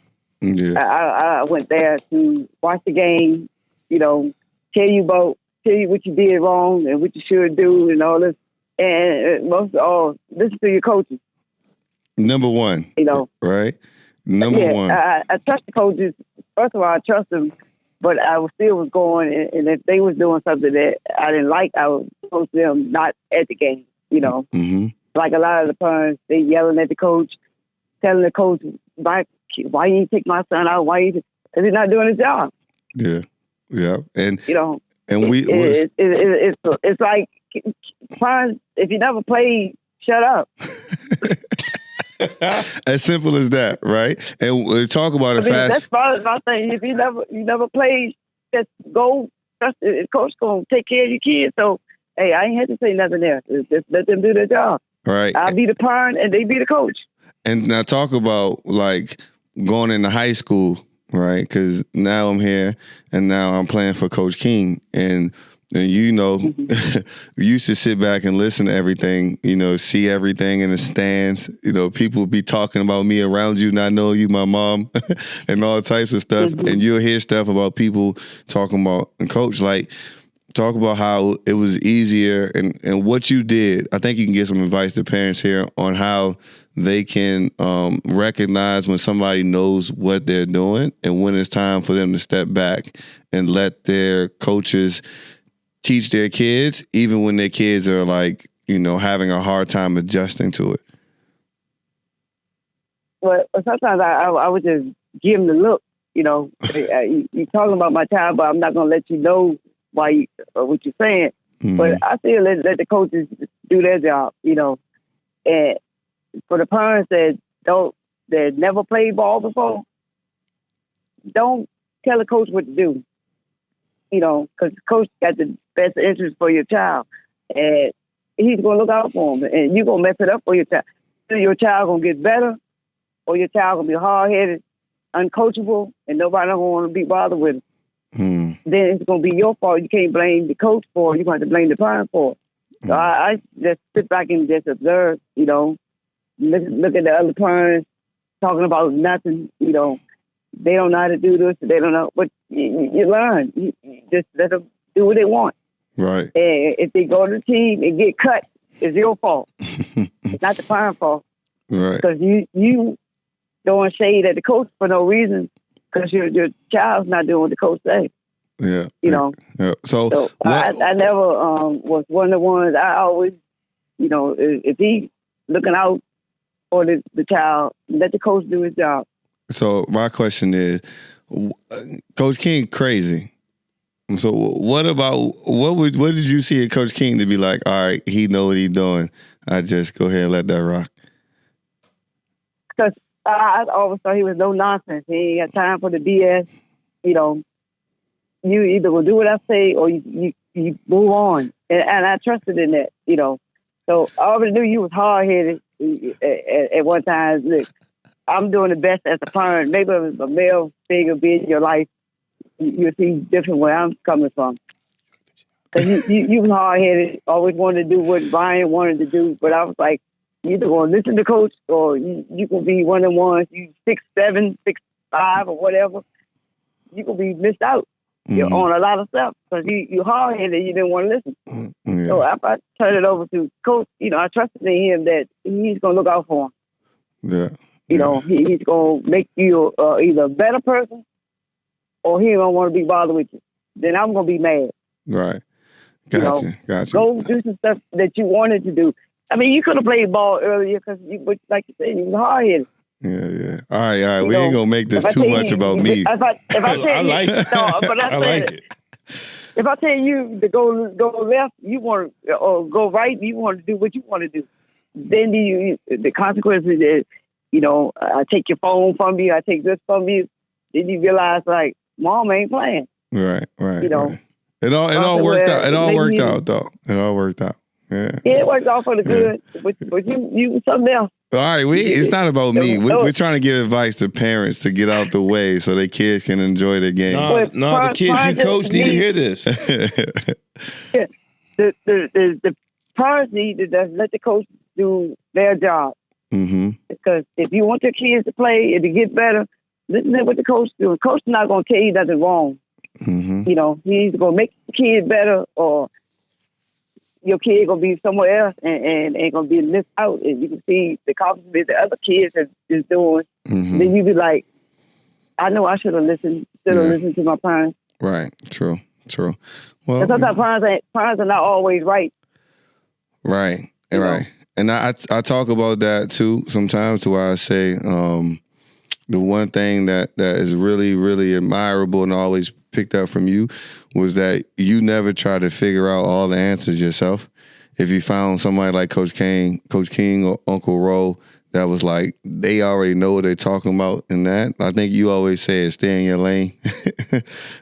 Speaker 4: Yeah. I went there to watch the game, you know, tell you what you did wrong and what you should do and all this. And most of all, listen to your coaches.
Speaker 1: Number one.
Speaker 4: You know.
Speaker 1: Right? Number one.
Speaker 4: I trust the coaches. First of all, I trust them. But I still was going, and if they was doing something that I didn't like, I would post them not at the game, you know. Mm-hmm. Like a lot of the parents, they yelling at the coach, telling the coach, why you didn't take my son out? Because he's not doing his job.
Speaker 1: Yeah, yeah. And,
Speaker 4: you know,
Speaker 1: and
Speaker 4: it's like, parents, if you never played, shut up.
Speaker 1: As simple as that, right? And we'll talk about it fast.
Speaker 4: That's my thing. If you never played, just go. The coach gonna take care of your kids. So hey, I ain't had to say nothing there. Just let them do their job.
Speaker 1: Right.
Speaker 4: I'll be the parent and they be the coach.
Speaker 1: And now talk about like going into high school, right? Because now I'm here and now I'm playing for Coach King and you know, we used to sit back and listen to everything, you know, see everything in the stands. You know, people be talking about me around you, not knowing you, my mom, and all types of stuff. Mm-hmm. And you'll hear stuff about people talking about, and Coach, like, talk about how it was easier and what you did. I think you can give some advice to parents here on how they can recognize when somebody knows what they're doing and when it's time for them to step back and let their coaches teach their kids, even when their kids are like, you know, having a hard time adjusting to it.
Speaker 4: Well, sometimes I would just give them the look, you know. You're talking about my child, but I'm not going to let you know what you're saying. Mm-hmm. But I still let the coaches do their job, you know. And for the parents that never played ball before, don't tell the coach what to do. You know, because the coach got the best interest for your child. And he's going to look out for him. And you're going to mess it up for your child. Either your child going to get better or your child going to be hard-headed, uncoachable, and nobody don't want to be bothered with him. Then it's going to be your fault. You can't blame the coach for it. You're going to have to blame the parent for it. So I just sit back and just observe, you know, look at the other parents talking about nothing, you know. They don't know how to do this. They don't know. But you learn. You just let them do what they want.
Speaker 1: Right.
Speaker 4: And if they go to the team and get cut, it's your fault. It's not the parent fault.
Speaker 1: Right.
Speaker 4: Because you throwing shade at the coach for no reason because your child's not doing what the coach says.
Speaker 1: Yeah.
Speaker 4: You know.
Speaker 1: Yeah. So
Speaker 4: I never was one of the ones. I always, you know, if he looking out for the child, let the coach do his job.
Speaker 1: So my question is, Coach King crazy. So what did you see at Coach King to be like, all right, he know what he's doing. I just go ahead and let that rock.
Speaker 4: Because I always thought he was no nonsense. He ain't got time for the BS. You know, you either will do what I say or you move on. And I trusted in that, you know. So I already knew you was hard-headed at one time. Look, I'm doing the best as a parent. Maybe a male figure be in your life, you'll see different where I'm coming from. Because you was hard-headed, always wanted to do what Ryan wanted to do. But I was like, you either going to listen to coach or you can be one of the ones, you 6'7", 6'5", or whatever. You can be missed out. You're on a lot of stuff because you hard-headed, you didn't want to listen.
Speaker 1: Yeah.
Speaker 4: So if I turn it over to coach, you know, I trusted in him that he's going to look out for him.
Speaker 1: Yeah.
Speaker 4: You know, he's going to make you either a better person or he don't want to be bothered with you. Then I'm going to be mad.
Speaker 1: Right. Gotcha.
Speaker 4: Go do some stuff that you wanted to do. I mean, you could have played ball earlier because, like you said, you was hard-headed.
Speaker 1: Yeah. All right. We ain't gonna make this too much about me.
Speaker 2: I like it.
Speaker 4: No, but I like it. If I tell you to go left, you want to, or go right, you want to do what you want to do. Then the consequences is, you know, I take your phone from you, I take this from you. Then you realize, like, Mom ain't playing.
Speaker 1: Right.
Speaker 4: You know,
Speaker 1: it all worked out. It all worked out, though. It all worked out. Yeah.
Speaker 4: It worked out for the good, but you something else.
Speaker 1: All right, it's not about me. We're trying to give advice to parents to get out the way so their kids can enjoy the game.
Speaker 2: No, the kids you coach need to hear this.
Speaker 4: Yeah, the parents need to just let the coach do their job.
Speaker 1: Mm-hmm.
Speaker 4: Because if you want your kids to play and to get better, listen to what the coach is doing. Coach is not going to tell you nothing wrong.
Speaker 1: Mm-hmm.
Speaker 4: You know, he's going to make the kid better, or your kid gonna be somewhere else and ain't gonna be missed out. And you can see the accomplishments the other kids is doing.
Speaker 1: Mm-hmm.
Speaker 4: Then you be like, I know I should have listened to my parents.
Speaker 1: Right. True. Well,
Speaker 4: and sometimes parents are not always right.
Speaker 1: Right. Right. And I talk about that too sometimes, to where I say the one thing that is really, really admirable and always picked up from you was that you never try to figure out all the answers yourself. If you found somebody like Coach King or Uncle Ro that was like, they already know what they're talking about in that, I think you always say is stay in your lane.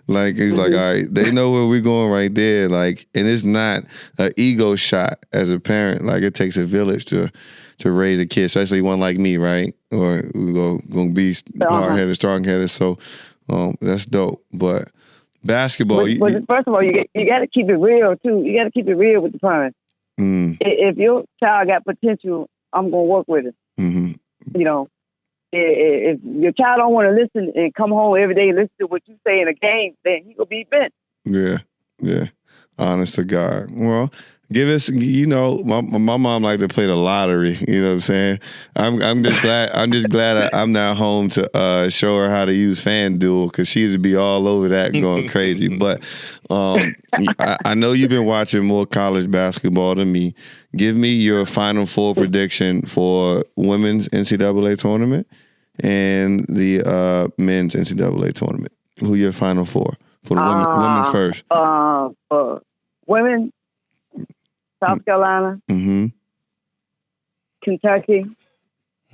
Speaker 1: Like, it's like, all right, they know where we're going right there. Like, and it's not an ego shot as a parent. Like, it takes a village to raise a kid, especially one like me, right? Or we're going to be hard-headed, strong-headed. So that's dope. But basketball.
Speaker 4: But first of all, you got to keep it real too. You got to keep it real with the parents. If your child got potential, I'm gonna work with it.
Speaker 1: Mm-hmm.
Speaker 4: You know, if your child don't want to listen and come home every day and listen to what you say in a game, then he gonna be bent.
Speaker 1: Yeah. Honest to God. Well, give us, you know, my mom liked to play the lottery. You know what I'm saying? I'm just glad I'm not home to show her how to use FanDuel, because she used to be all over that and going crazy. But I know you've been watching more college basketball than me. Give me your Final Four prediction for women's NCAA tournament and the men's NCAA tournament. Who your Final Four for the women's first?
Speaker 4: Women. South Carolina, Kentucky.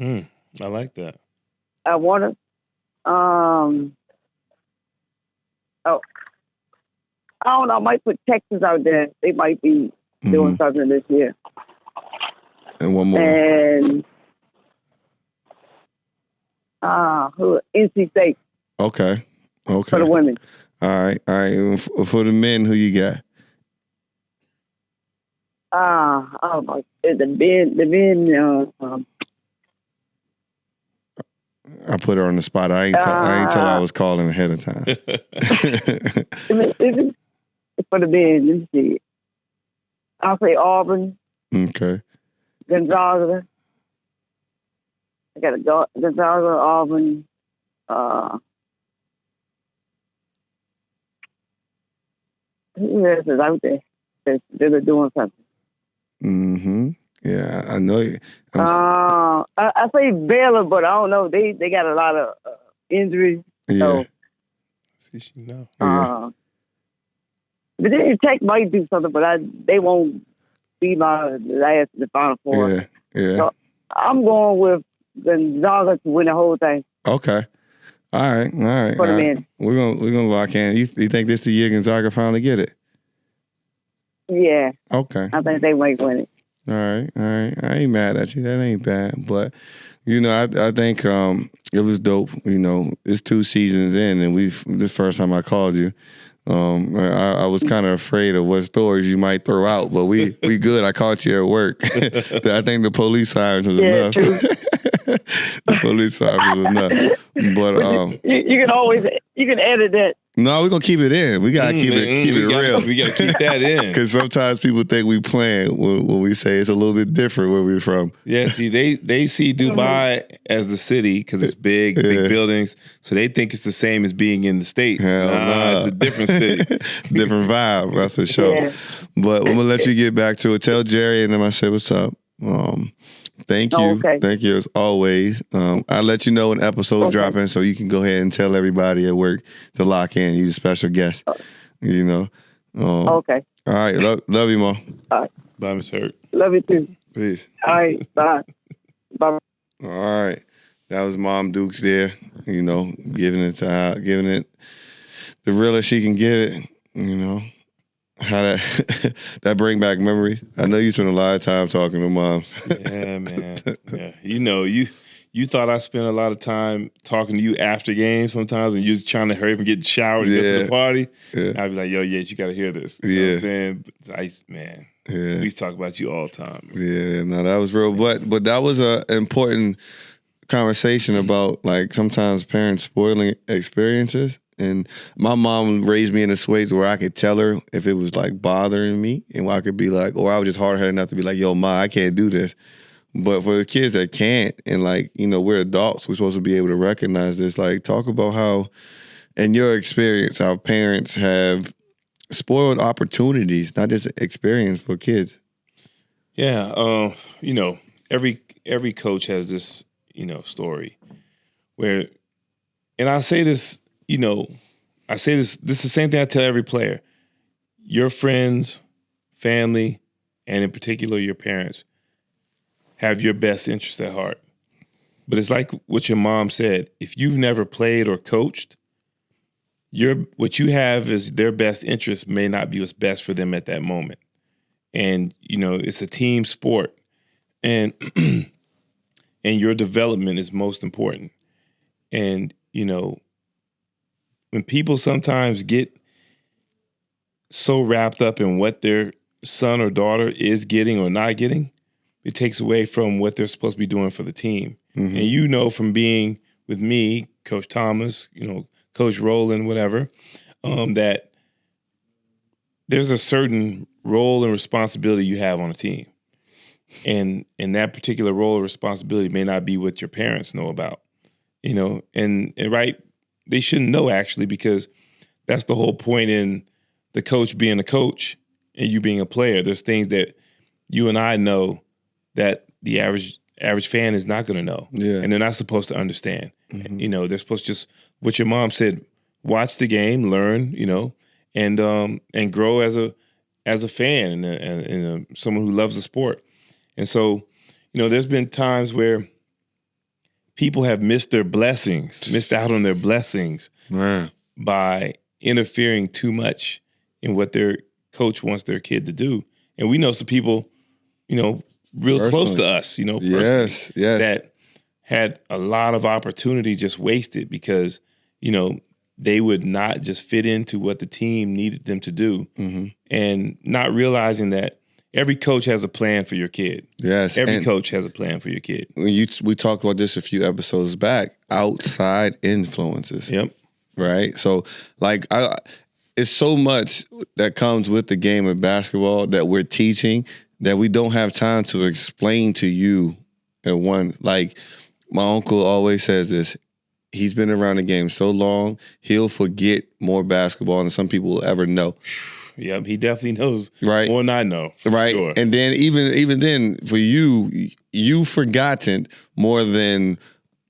Speaker 2: I like that.
Speaker 4: I want to. I don't know. I might put Texas out there. They might be doing something this year.
Speaker 1: And one more.
Speaker 4: And NC State.
Speaker 1: Okay.
Speaker 4: For the women.
Speaker 1: All right. For the men, who you got?
Speaker 4: The men.
Speaker 1: I put her on the spot. I ain't tell her I was calling ahead of time.
Speaker 4: for the men. Let me see. I'll say Auburn,
Speaker 1: Okay.
Speaker 4: Gonzaga. I got a Gonzaga, Auburn. Who else is out there they're doing something?
Speaker 1: Mm-hmm. Yeah, I know you.
Speaker 4: I say Baylor, but I don't know. They got a lot of injuries.
Speaker 1: Yeah.
Speaker 4: So,
Speaker 2: See, she know.
Speaker 1: Yeah.
Speaker 4: But then Tech might do something, but they won't be my last in the Final Four.
Speaker 1: Yeah. Yeah.
Speaker 4: So I'm going with Gonzaga to win the whole thing.
Speaker 1: Okay. All right.
Speaker 4: For the men.
Speaker 1: We're gonna lock in. You think this the year Gonzaga finally get it?
Speaker 4: Yeah.
Speaker 1: Okay.
Speaker 4: I think they might win it.
Speaker 1: All right. I ain't mad at you. That ain't bad. But I think it was dope. It's 2 seasons in, and this first time I called you. I was kind of afraid of what stories you might throw out, but we good. I caught you at work. I think the police sirens was enough. The police sirens was enough. But
Speaker 4: you can edit that.
Speaker 1: No, we're gonna keep it in. We gotta keep it real.
Speaker 2: We gotta keep that in.
Speaker 1: Because sometimes people think we playing when we say it's a little bit different where we're from.
Speaker 2: Yeah, see, they see Dubai as the city because it's big buildings, so they think it's the same as being in the States.
Speaker 1: Nah.
Speaker 2: It's a different city.
Speaker 1: Different vibe, that's for sure.
Speaker 4: Yeah.
Speaker 1: But I'm gonna let you get back to it. Tell Jerry and them I said what's up. Thank you.
Speaker 4: Okay.
Speaker 1: Thank you as always. I'll let you know when episode dropping so you can go ahead and tell everybody at work to lock in. You're a special guest.
Speaker 4: Okay.
Speaker 1: All right. Love you, Mom.
Speaker 4: All right.
Speaker 2: Bye, Miss Hurt.
Speaker 4: Love you too.
Speaker 1: Peace.
Speaker 4: All right. Bye. Bye.
Speaker 1: All right. That was Mom Dukes there, giving it the realest she can give it, how that bring back memories. I know you spent a lot of time talking to moms.
Speaker 2: Yeah, man. Yeah. You thought I spent a lot of time talking to you after games sometimes when you was trying to hurry up and get showered and get to the party.
Speaker 1: Yeah.
Speaker 2: I'd be like, yo, Yates, you got to hear this. You know what I'm saying? Man.
Speaker 1: Yeah.
Speaker 2: We used to talk about you all the time.
Speaker 1: Yeah, no, that was real. But that was an important conversation about, like, sometimes parents spoiling experiences. And my mom raised me in a way where I could tell her if it was, like, bothering me. And I could be like, or I was just hard-headed enough to be like, yo, Ma, I can't do this. But for the kids that can't, and, like, we're adults, we're supposed to be able to recognize this. Like, talk about how, in your experience, how parents have spoiled opportunities, not just experience for kids.
Speaker 2: Yeah, every coach has this, story where, and I say this, this is the same thing I tell every player. Your friends, family, and in particular your parents have your best interest at heart. But it's like what your mom said. If you've never played or coached, what you have is their best interest may not be what's best for them at that moment. And, it's a team sport. And and your development is most important. And, when people sometimes get so wrapped up in what their son or daughter is getting or not getting, it takes away from what they're supposed to be doing for the team. Mm-hmm. And from being with me, Coach Thomas, Coach Rowland, whatever, that there's a certain role and responsibility you have on a team. And that particular role or responsibility may not be what your parents know about, and right, they shouldn't know actually, because that's the whole point in the coach being a coach and you being a player. There's things that you and I know that the average fan is not going to know.
Speaker 1: Yeah.
Speaker 2: And they're not supposed to understand. Mm-hmm. They're supposed to just, what your mom said, watch the game, learn, and grow as a fan and someone who loves the sport. And so, there's been times where people have missed out on their blessings by interfering too much in what their coach wants their kid to do. And we know some people, real personally, close to us, personally,
Speaker 1: yes,
Speaker 2: that had a lot of opportunity just wasted because, they would not just fit into what the team needed them to do, and not realizing that every coach has a plan for your kid.
Speaker 1: Yes.
Speaker 2: Every coach has a plan for your kid.
Speaker 1: We talked about this a few episodes back, outside influences.
Speaker 2: Yep.
Speaker 1: Right? So, like, it's so much that comes with the game of basketball that we're teaching that we don't have time to explain to you in one. Like my uncle always says this. He's been around the game so long, he'll forget more basketball than some people will ever know.
Speaker 2: Yep, he definitely knows
Speaker 1: more
Speaker 2: than I know.
Speaker 1: Right.
Speaker 2: Sure.
Speaker 1: And then even then, for you've forgotten more than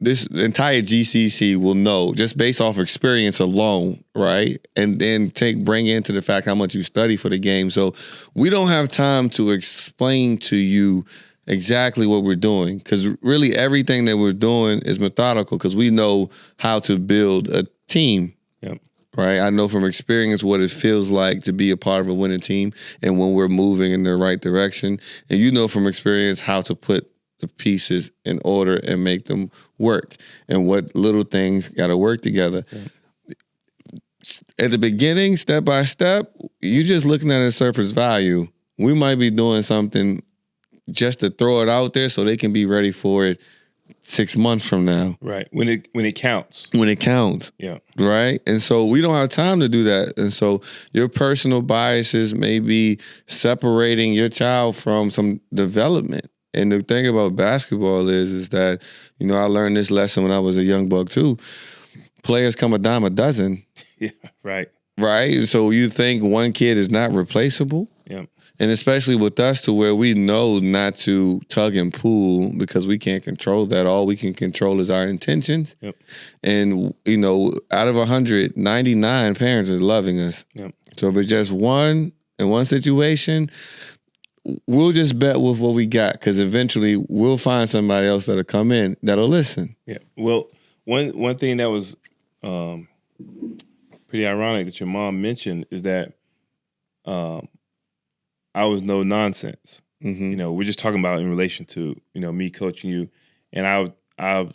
Speaker 1: this entire GCC will know just based off experience alone, right? And then bring into the fact how much you study for the game. So we don't have time to explain to you exactly what we're doing, because really everything that we're doing is methodical, because we know how to build a team.
Speaker 2: Yep.
Speaker 1: Right? I know from experience what it feels like to be a part of a winning team and when we're moving in the right direction. And you know from experience how to put the pieces in order and make them work and what little things got to work together. Yeah. At the beginning, step by step, you're just looking at a surface value. We might be doing something just to throw it out there so they can be ready for it 6 months from now.
Speaker 2: Right. When it counts.
Speaker 1: When it counts.
Speaker 2: Yeah.
Speaker 1: Right? And so we don't have time to do that. And so your personal biases may be separating your child from some development. And the thing about basketball is that, I learned this lesson when I was a young buck too. Players come a dime a dozen.
Speaker 2: Yeah, right.
Speaker 1: Right? So you think one kid is not replaceable?
Speaker 2: Yeah. And
Speaker 1: especially with us, to where we know not to tug and pull because we can't control that. All we can control is our intentions.
Speaker 2: Yep.
Speaker 1: And, out of 100, 99 parents are loving us.
Speaker 2: Yep.
Speaker 1: So if it's just one in one situation, we'll just bet with what we got, because eventually we'll find somebody else that'll come in that'll listen.
Speaker 2: Yeah. Well, one thing that was pretty ironic that your mom mentioned is that I was no nonsense.
Speaker 1: Mm-hmm.
Speaker 2: We're just talking about in relation to, me coaching you. And I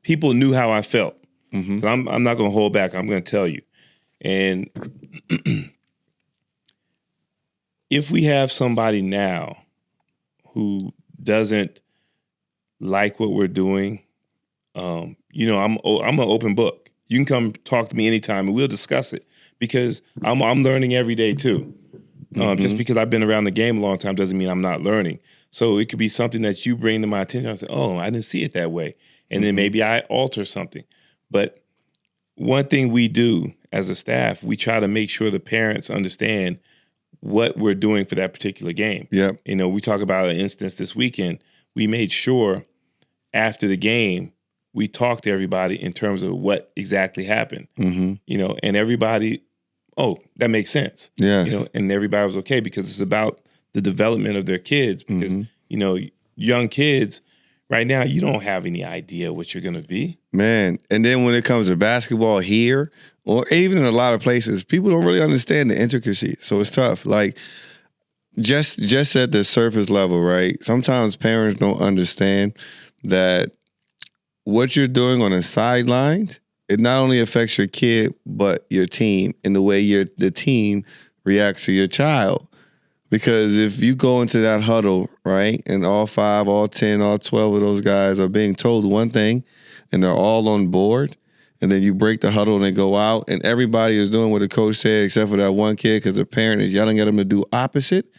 Speaker 2: people knew how I felt.
Speaker 1: Mm-hmm.
Speaker 2: I'm not going to hold back. I'm going to tell you. And if we have somebody now who doesn't like what we're doing, I'm an open book. You can come talk to me anytime and we'll discuss it, because I'm learning every day too. Just because I've been around the game a long time doesn't mean I'm not learning. So it could be something that you bring to my attention. I say, oh, I didn't see it that way. And then maybe I alter something. But one thing we do as a staff, we try to make sure the parents understand what we're doing for that particular game.
Speaker 1: Yep.
Speaker 2: We talk about an instance this weekend. We made sure after the game, we talked to everybody in terms of what exactly happened.
Speaker 1: Mm-hmm.
Speaker 2: And everybody, oh, that makes sense.
Speaker 1: Yeah.
Speaker 2: And everybody was okay, because it's about the development of their kids. Because, young kids, right now, you don't have any idea what you're going to be.
Speaker 1: Man. And then when it comes to basketball here, or even in a lot of places, people don't really understand the intricacies. So it's tough. Like, just at the surface level, right? Sometimes parents don't understand that what you're doing on the sidelines, it not only affects your kid, but your team and the way the team reacts to your child. Because if you go into that huddle, right, and all 5, all 10, all 12 of those guys are being told one thing and they're all on board, and then you break the huddle and they go out and everybody is doing what the coach said except for that one kid because the parent is yelling at him to do opposite,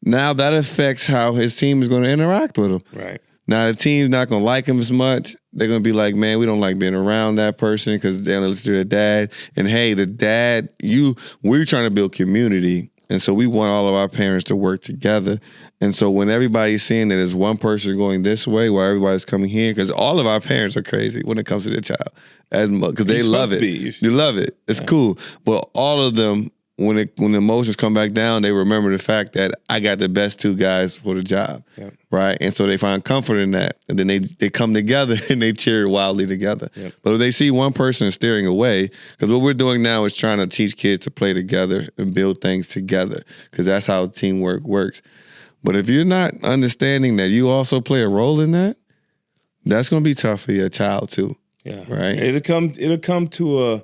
Speaker 1: now that affects how his team is going to interact with him.
Speaker 2: Right.
Speaker 1: Now, the team's not going to like him as much. They're going to be like, man, we don't like being around that person because they don't listen to their dad. And, hey, the dad, we're trying to build community. And so we want all of our parents to work together. And so when everybody's seeing that there's one person going this way while everybody's coming here, because all of our parents are crazy when it comes to their child, because they love it. You love it. It's cool. But all of them, when the emotions come back down, they remember the fact that I got the best 2 guys for the job, right? And so they find comfort in that, and then they come together and they cheer wildly together. Yep. But if they see one person steering away, because what we're doing now is trying to teach kids to play together and build things together, because that's how teamwork works. But if you're not understanding that you also play a role in that, that's going to be tough for your child too.
Speaker 2: Yeah,
Speaker 1: right.
Speaker 2: It'll come to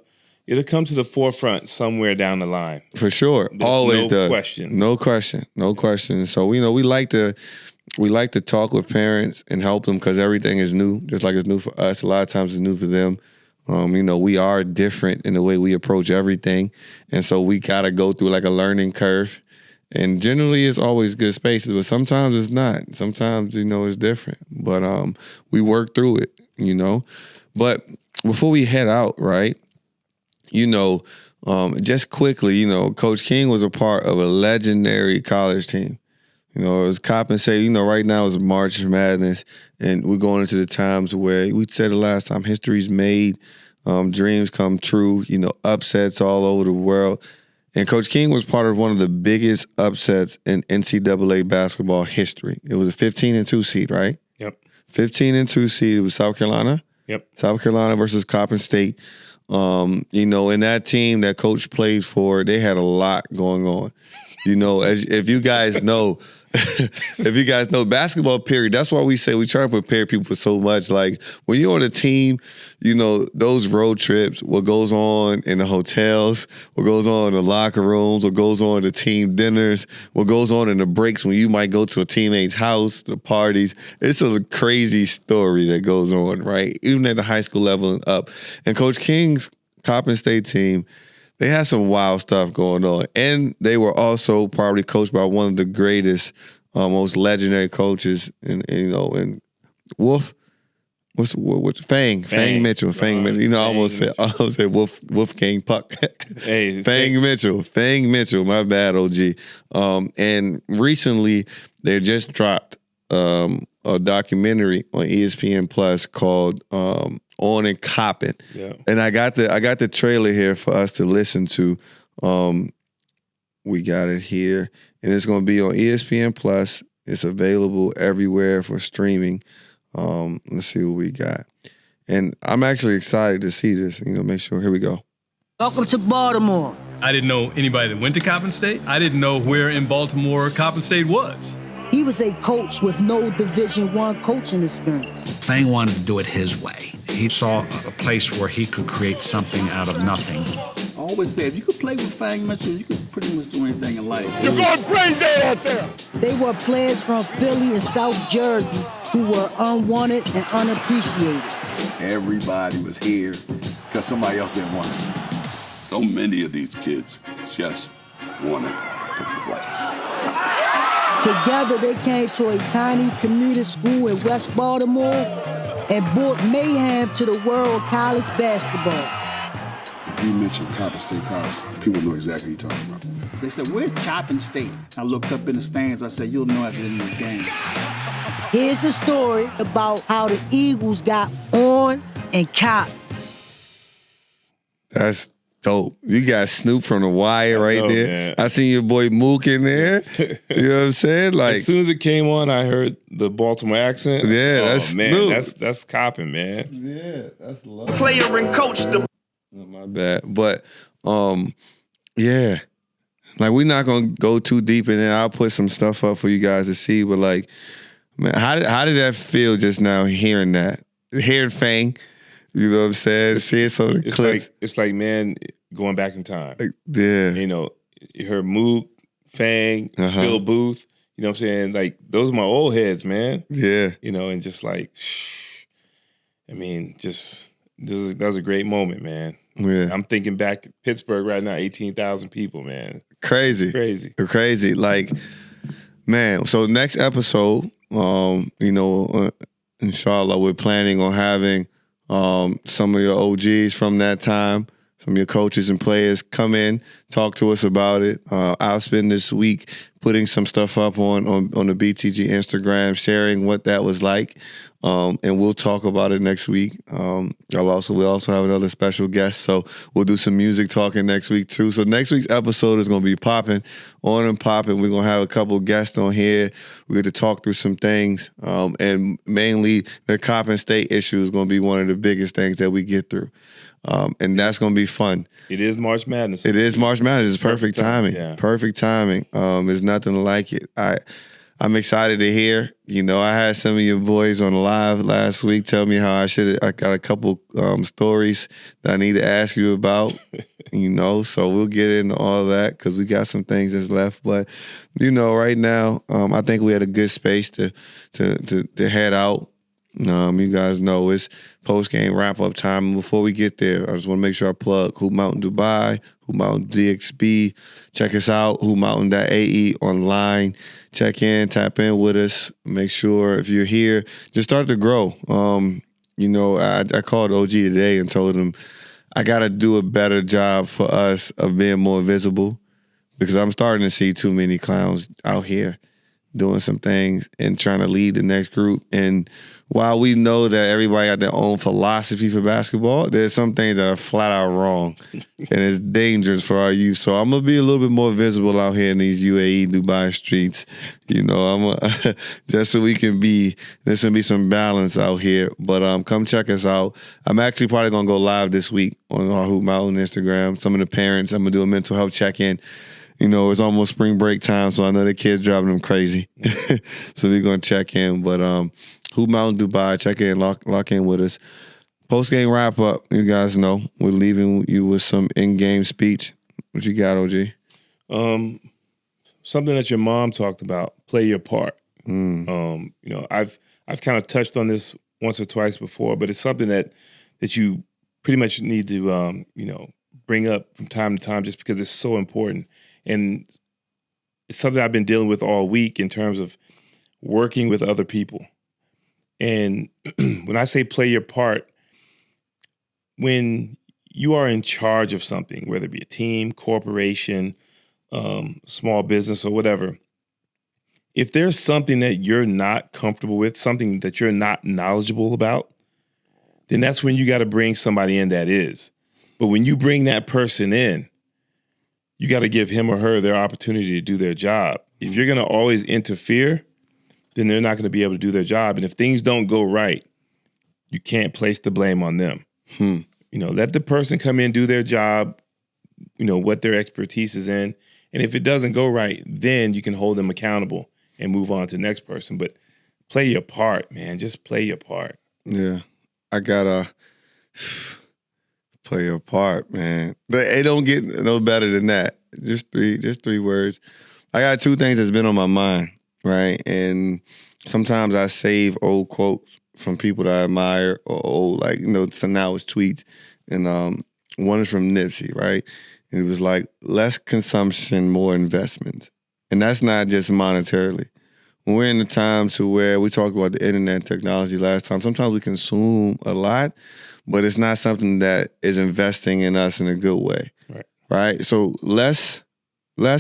Speaker 2: the forefront somewhere down the line.
Speaker 1: For sure.
Speaker 2: There's
Speaker 1: always does.
Speaker 2: No
Speaker 1: question. So, we like to talk with parents and help them, because everything is new, just like it's new for us. A lot of times it's new for them. We are different in the way we approach everything. And so we got to go through like a learning curve. And generally it's always good spaces, but sometimes it's not. Sometimes, it's different. But we work through it, But before we head out, right, just quickly, Coach King was a part of a legendary college team. It was Coppin State. Right now it's March Madness, and we're going into the times where we said the last time history's made, dreams come true, upsets all over the world. And Coach King was part of one of the biggest upsets in NCAA basketball history. It was a 15-2 seed, right?
Speaker 2: Yep.
Speaker 1: 15-2 seed. It was South Carolina.
Speaker 2: Yep. South
Speaker 1: Carolina versus Coppin State. And that team that Coach played for, they had a lot going on. If you guys know, basketball period, that's why we say we try to prepare people for so much. Like when you're on a team, those road trips, what goes on in the hotels, what goes on in the locker rooms, what goes on in the team dinners, what goes on in the breaks when you might go to a teammate's house, the parties. It's a crazy story that goes on, right? Even at the high school level and up. And Coach King's Coppin State team, they had some wild stuff going on. And they were also probably coached by one of the greatest, most legendary coaches in Wolf. What's Fang Mitchell. Fang Mitchell. I almost said Wolfgang Puck.
Speaker 2: Hey,
Speaker 1: Fang Mitchell. My bad, OG. And recently they just dropped a documentary on ESPN Plus called On and Coppin.
Speaker 2: Yeah.
Speaker 1: And I got the trailer here for us to listen to. We got it here. And it's going to be on ESPN Plus. It's available everywhere for streaming. Let's see what we got. And I'm actually excited to see this. Make sure. Here we go.
Speaker 5: Welcome to Baltimore.
Speaker 6: I didn't know anybody that went to Coppin State. I didn't know where in Baltimore Coppin State was.
Speaker 5: He was a coach with no Division I coaching experience.
Speaker 7: Fang wanted to do it his way. He saw a place where he could create something out of nothing.
Speaker 8: I always say, if you could play with Fang Mitchell, you could pretty much do anything in life.
Speaker 9: You're going brain dead out there.
Speaker 5: They were players from Philly and South Jersey who were unwanted and unappreciated.
Speaker 10: Everybody was here because somebody else didn't want it.
Speaker 11: So many of these kids just wanted to play.
Speaker 5: Together, they came to a tiny community school in West Baltimore and brought mayhem to the world of college basketball.
Speaker 10: If you mention Coppin State College, people know exactly what you're talking about.
Speaker 8: They said, where's Coppin State? I looked up in the stands. I said, you'll know after the end of this game.
Speaker 5: Here's the story about how the Eagles got on and Coppin.
Speaker 1: That's dope. You got Snoop from The Wire right there.
Speaker 2: Man.
Speaker 1: I seen your boy Mook in there. You know what I'm saying? Like,
Speaker 2: as soon as it came on, I heard the Baltimore accent.
Speaker 1: Yeah, that's Snoop.
Speaker 2: That's Coppin, man.
Speaker 1: Yeah, that's love.
Speaker 3: Player and coach the.
Speaker 1: Oh, my bad. But yeah. Like, we're not gonna go too deep in there. I'll put some stuff up for you guys to see. But like, man, how did that feel just now hearing that? Hearing Fang. You know what I'm saying? Seeing some of the clips.
Speaker 2: It's like, man, going back in time.
Speaker 1: Yeah.
Speaker 2: You heard Mook, Fang, Bill Booth. You know what I'm saying? Like, those are my old heads, man.
Speaker 1: Yeah.
Speaker 2: And just like, that was a great moment, man.
Speaker 1: Yeah.
Speaker 2: I'm thinking back to Pittsburgh right now, 18,000 people, man.
Speaker 1: Crazy. Like, man, so next episode, inshallah, we're planning on having some of your OGs from that time, some of your coaches and players come in, talk to us about it. I'll spend this week putting some stuff up on the BTG Instagram, sharing what that was like, and we'll talk about it next week. We'll also have another special guest, so we'll do some music talking next week too. So next week's episode is going to be popping, on and popping. We're going to have a couple guests on here. We're going to talk through some things, and mainly the Coppin State issue is going to be one of the biggest things that we get through. And that's going to be fun.
Speaker 2: It is March Madness.
Speaker 1: It's perfect timing.
Speaker 2: Yeah.
Speaker 1: Perfect timing. There's nothing like it. I'm excited to hear. I had some of your boys on live last week tell me how I got a couple stories that I need to ask you about. So we'll get into all that because we got some things that's left. But right now, I think we had a good space to head out. You guys know it's post-game wrap-up time. And before we get there, I just want to make sure I plug Hoop Mountain Dubai, Hoop Mountain DXB. Check us out, hoopmountain.ae online. Check in, tap in with us. Make sure if you're here, just start to grow. I called OG today and told him I got to do a better job for us of being more visible because I'm starting to see too many clowns out here doing some things and trying to lead the next group. And while we know that everybody got their own philosophy for basketball, there's some things that are flat out wrong and it's dangerous for our youth. So I'm going to be a little bit more visible out here in these UAE, Dubai streets, just so there's going to be some balance out here. But come check us out. I'm actually probably going to go live this week on our Hoop Mountain Instagram. Some of the parents, I'm going to do a mental health check-in. It's almost spring break time, so I know the kids driving them crazy. So we're going to check in. But Hoop Mountain Dubai, check in, lock in with us. Post-game wrap-up, you guys know. We're leaving you with some in-game speech. What you got, OG?
Speaker 2: Something that your mom talked about, play your part. I've kind of touched on this once or twice before, but it's something that you pretty much need to, bring up from time to time just because it's so important. And it's something I've been dealing with all week in terms of working with other people. And when I say play your part, when you are in charge of something, whether it be a team, corporation, small business or whatever, if there's something that you're not comfortable with, something that you're not knowledgeable about, then that's when you got to bring somebody in that is. But when you bring that person in, you got to give him or her their opportunity to do their job. If you're going to always interfere, then they're not going to be able to do their job. And if things don't go right, you can't place the blame on them. Let the person come in, do their job, what their expertise is in. And if it doesn't go right, then you can hold them accountable and move on to the next person. But play your part, man. Just play your part.
Speaker 1: Yeah. I got to play your part, man. It don't get no better than that. Just three words. I got two things that's been on my mind, right? And sometimes I save old quotes from people that I admire or old, so now it's tweets. And one is from Nipsey, right? And it was like, less consumption, more investment. And that's not just monetarily. When we're in the time to where we talked about the internet and technology last time, sometimes we consume a lot, but it's not something that is investing in us in a good way, right? So less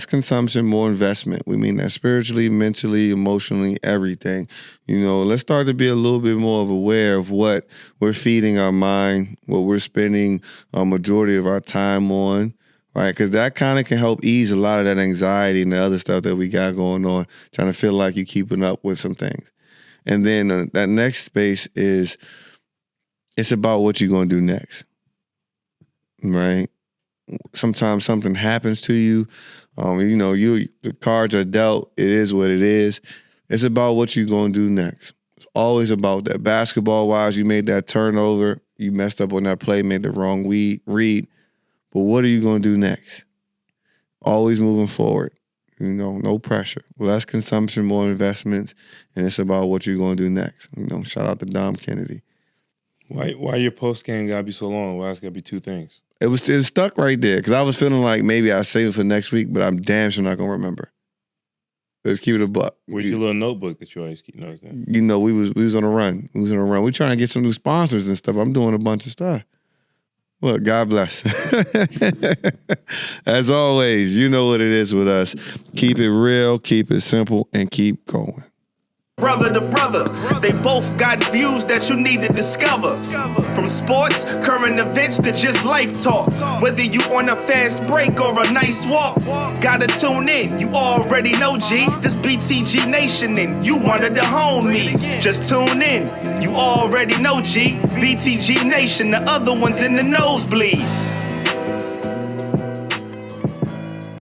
Speaker 1: consumption, more investment. We mean that spiritually, mentally, emotionally, everything. Let's start to be a little bit more aware of what we're feeding our mind, what we're spending a majority of our time on, right? Because that kind of can help ease a lot of that anxiety and the other stuff that we got going on, trying to feel like you're keeping up with some things. And then that next space is, it's about what you're going to do next, right? Sometimes something happens to you. The cards are dealt. It is what it is. It's about what you're going to do next. It's always about that. Basketball-wise, you made that turnover. You messed up on that play, made the wrong read. But what are you going to do next? Always moving forward. No pressure. Less consumption, more investments. And it's about what you're going to do next. Shout out to Dom Kennedy.
Speaker 2: Why your post game gotta be so long? Why it's gotta be two things?
Speaker 1: It was stuck right there because I was feeling like maybe I'll save it for next week, but I'm damn sure not gonna remember. Let's keep it a buck.
Speaker 2: Where's your little notebook that you always keep notes in?
Speaker 1: We was on a run. We was on a run. We trying to get some new sponsors and stuff. I'm doing a bunch of stuff. Look, God bless. As always, you know what it is with us. Keep it real, keep it simple, and keep going.
Speaker 3: Brother to brother, they both got views that you need to discover. From sports, current events to just life talk. Whether you on a fast break or a nice walk, gotta tune in, you already know G. This BTG Nation and you one of the homies. Just tune in, you already know G. BTG Nation, the other ones in the nosebleeds.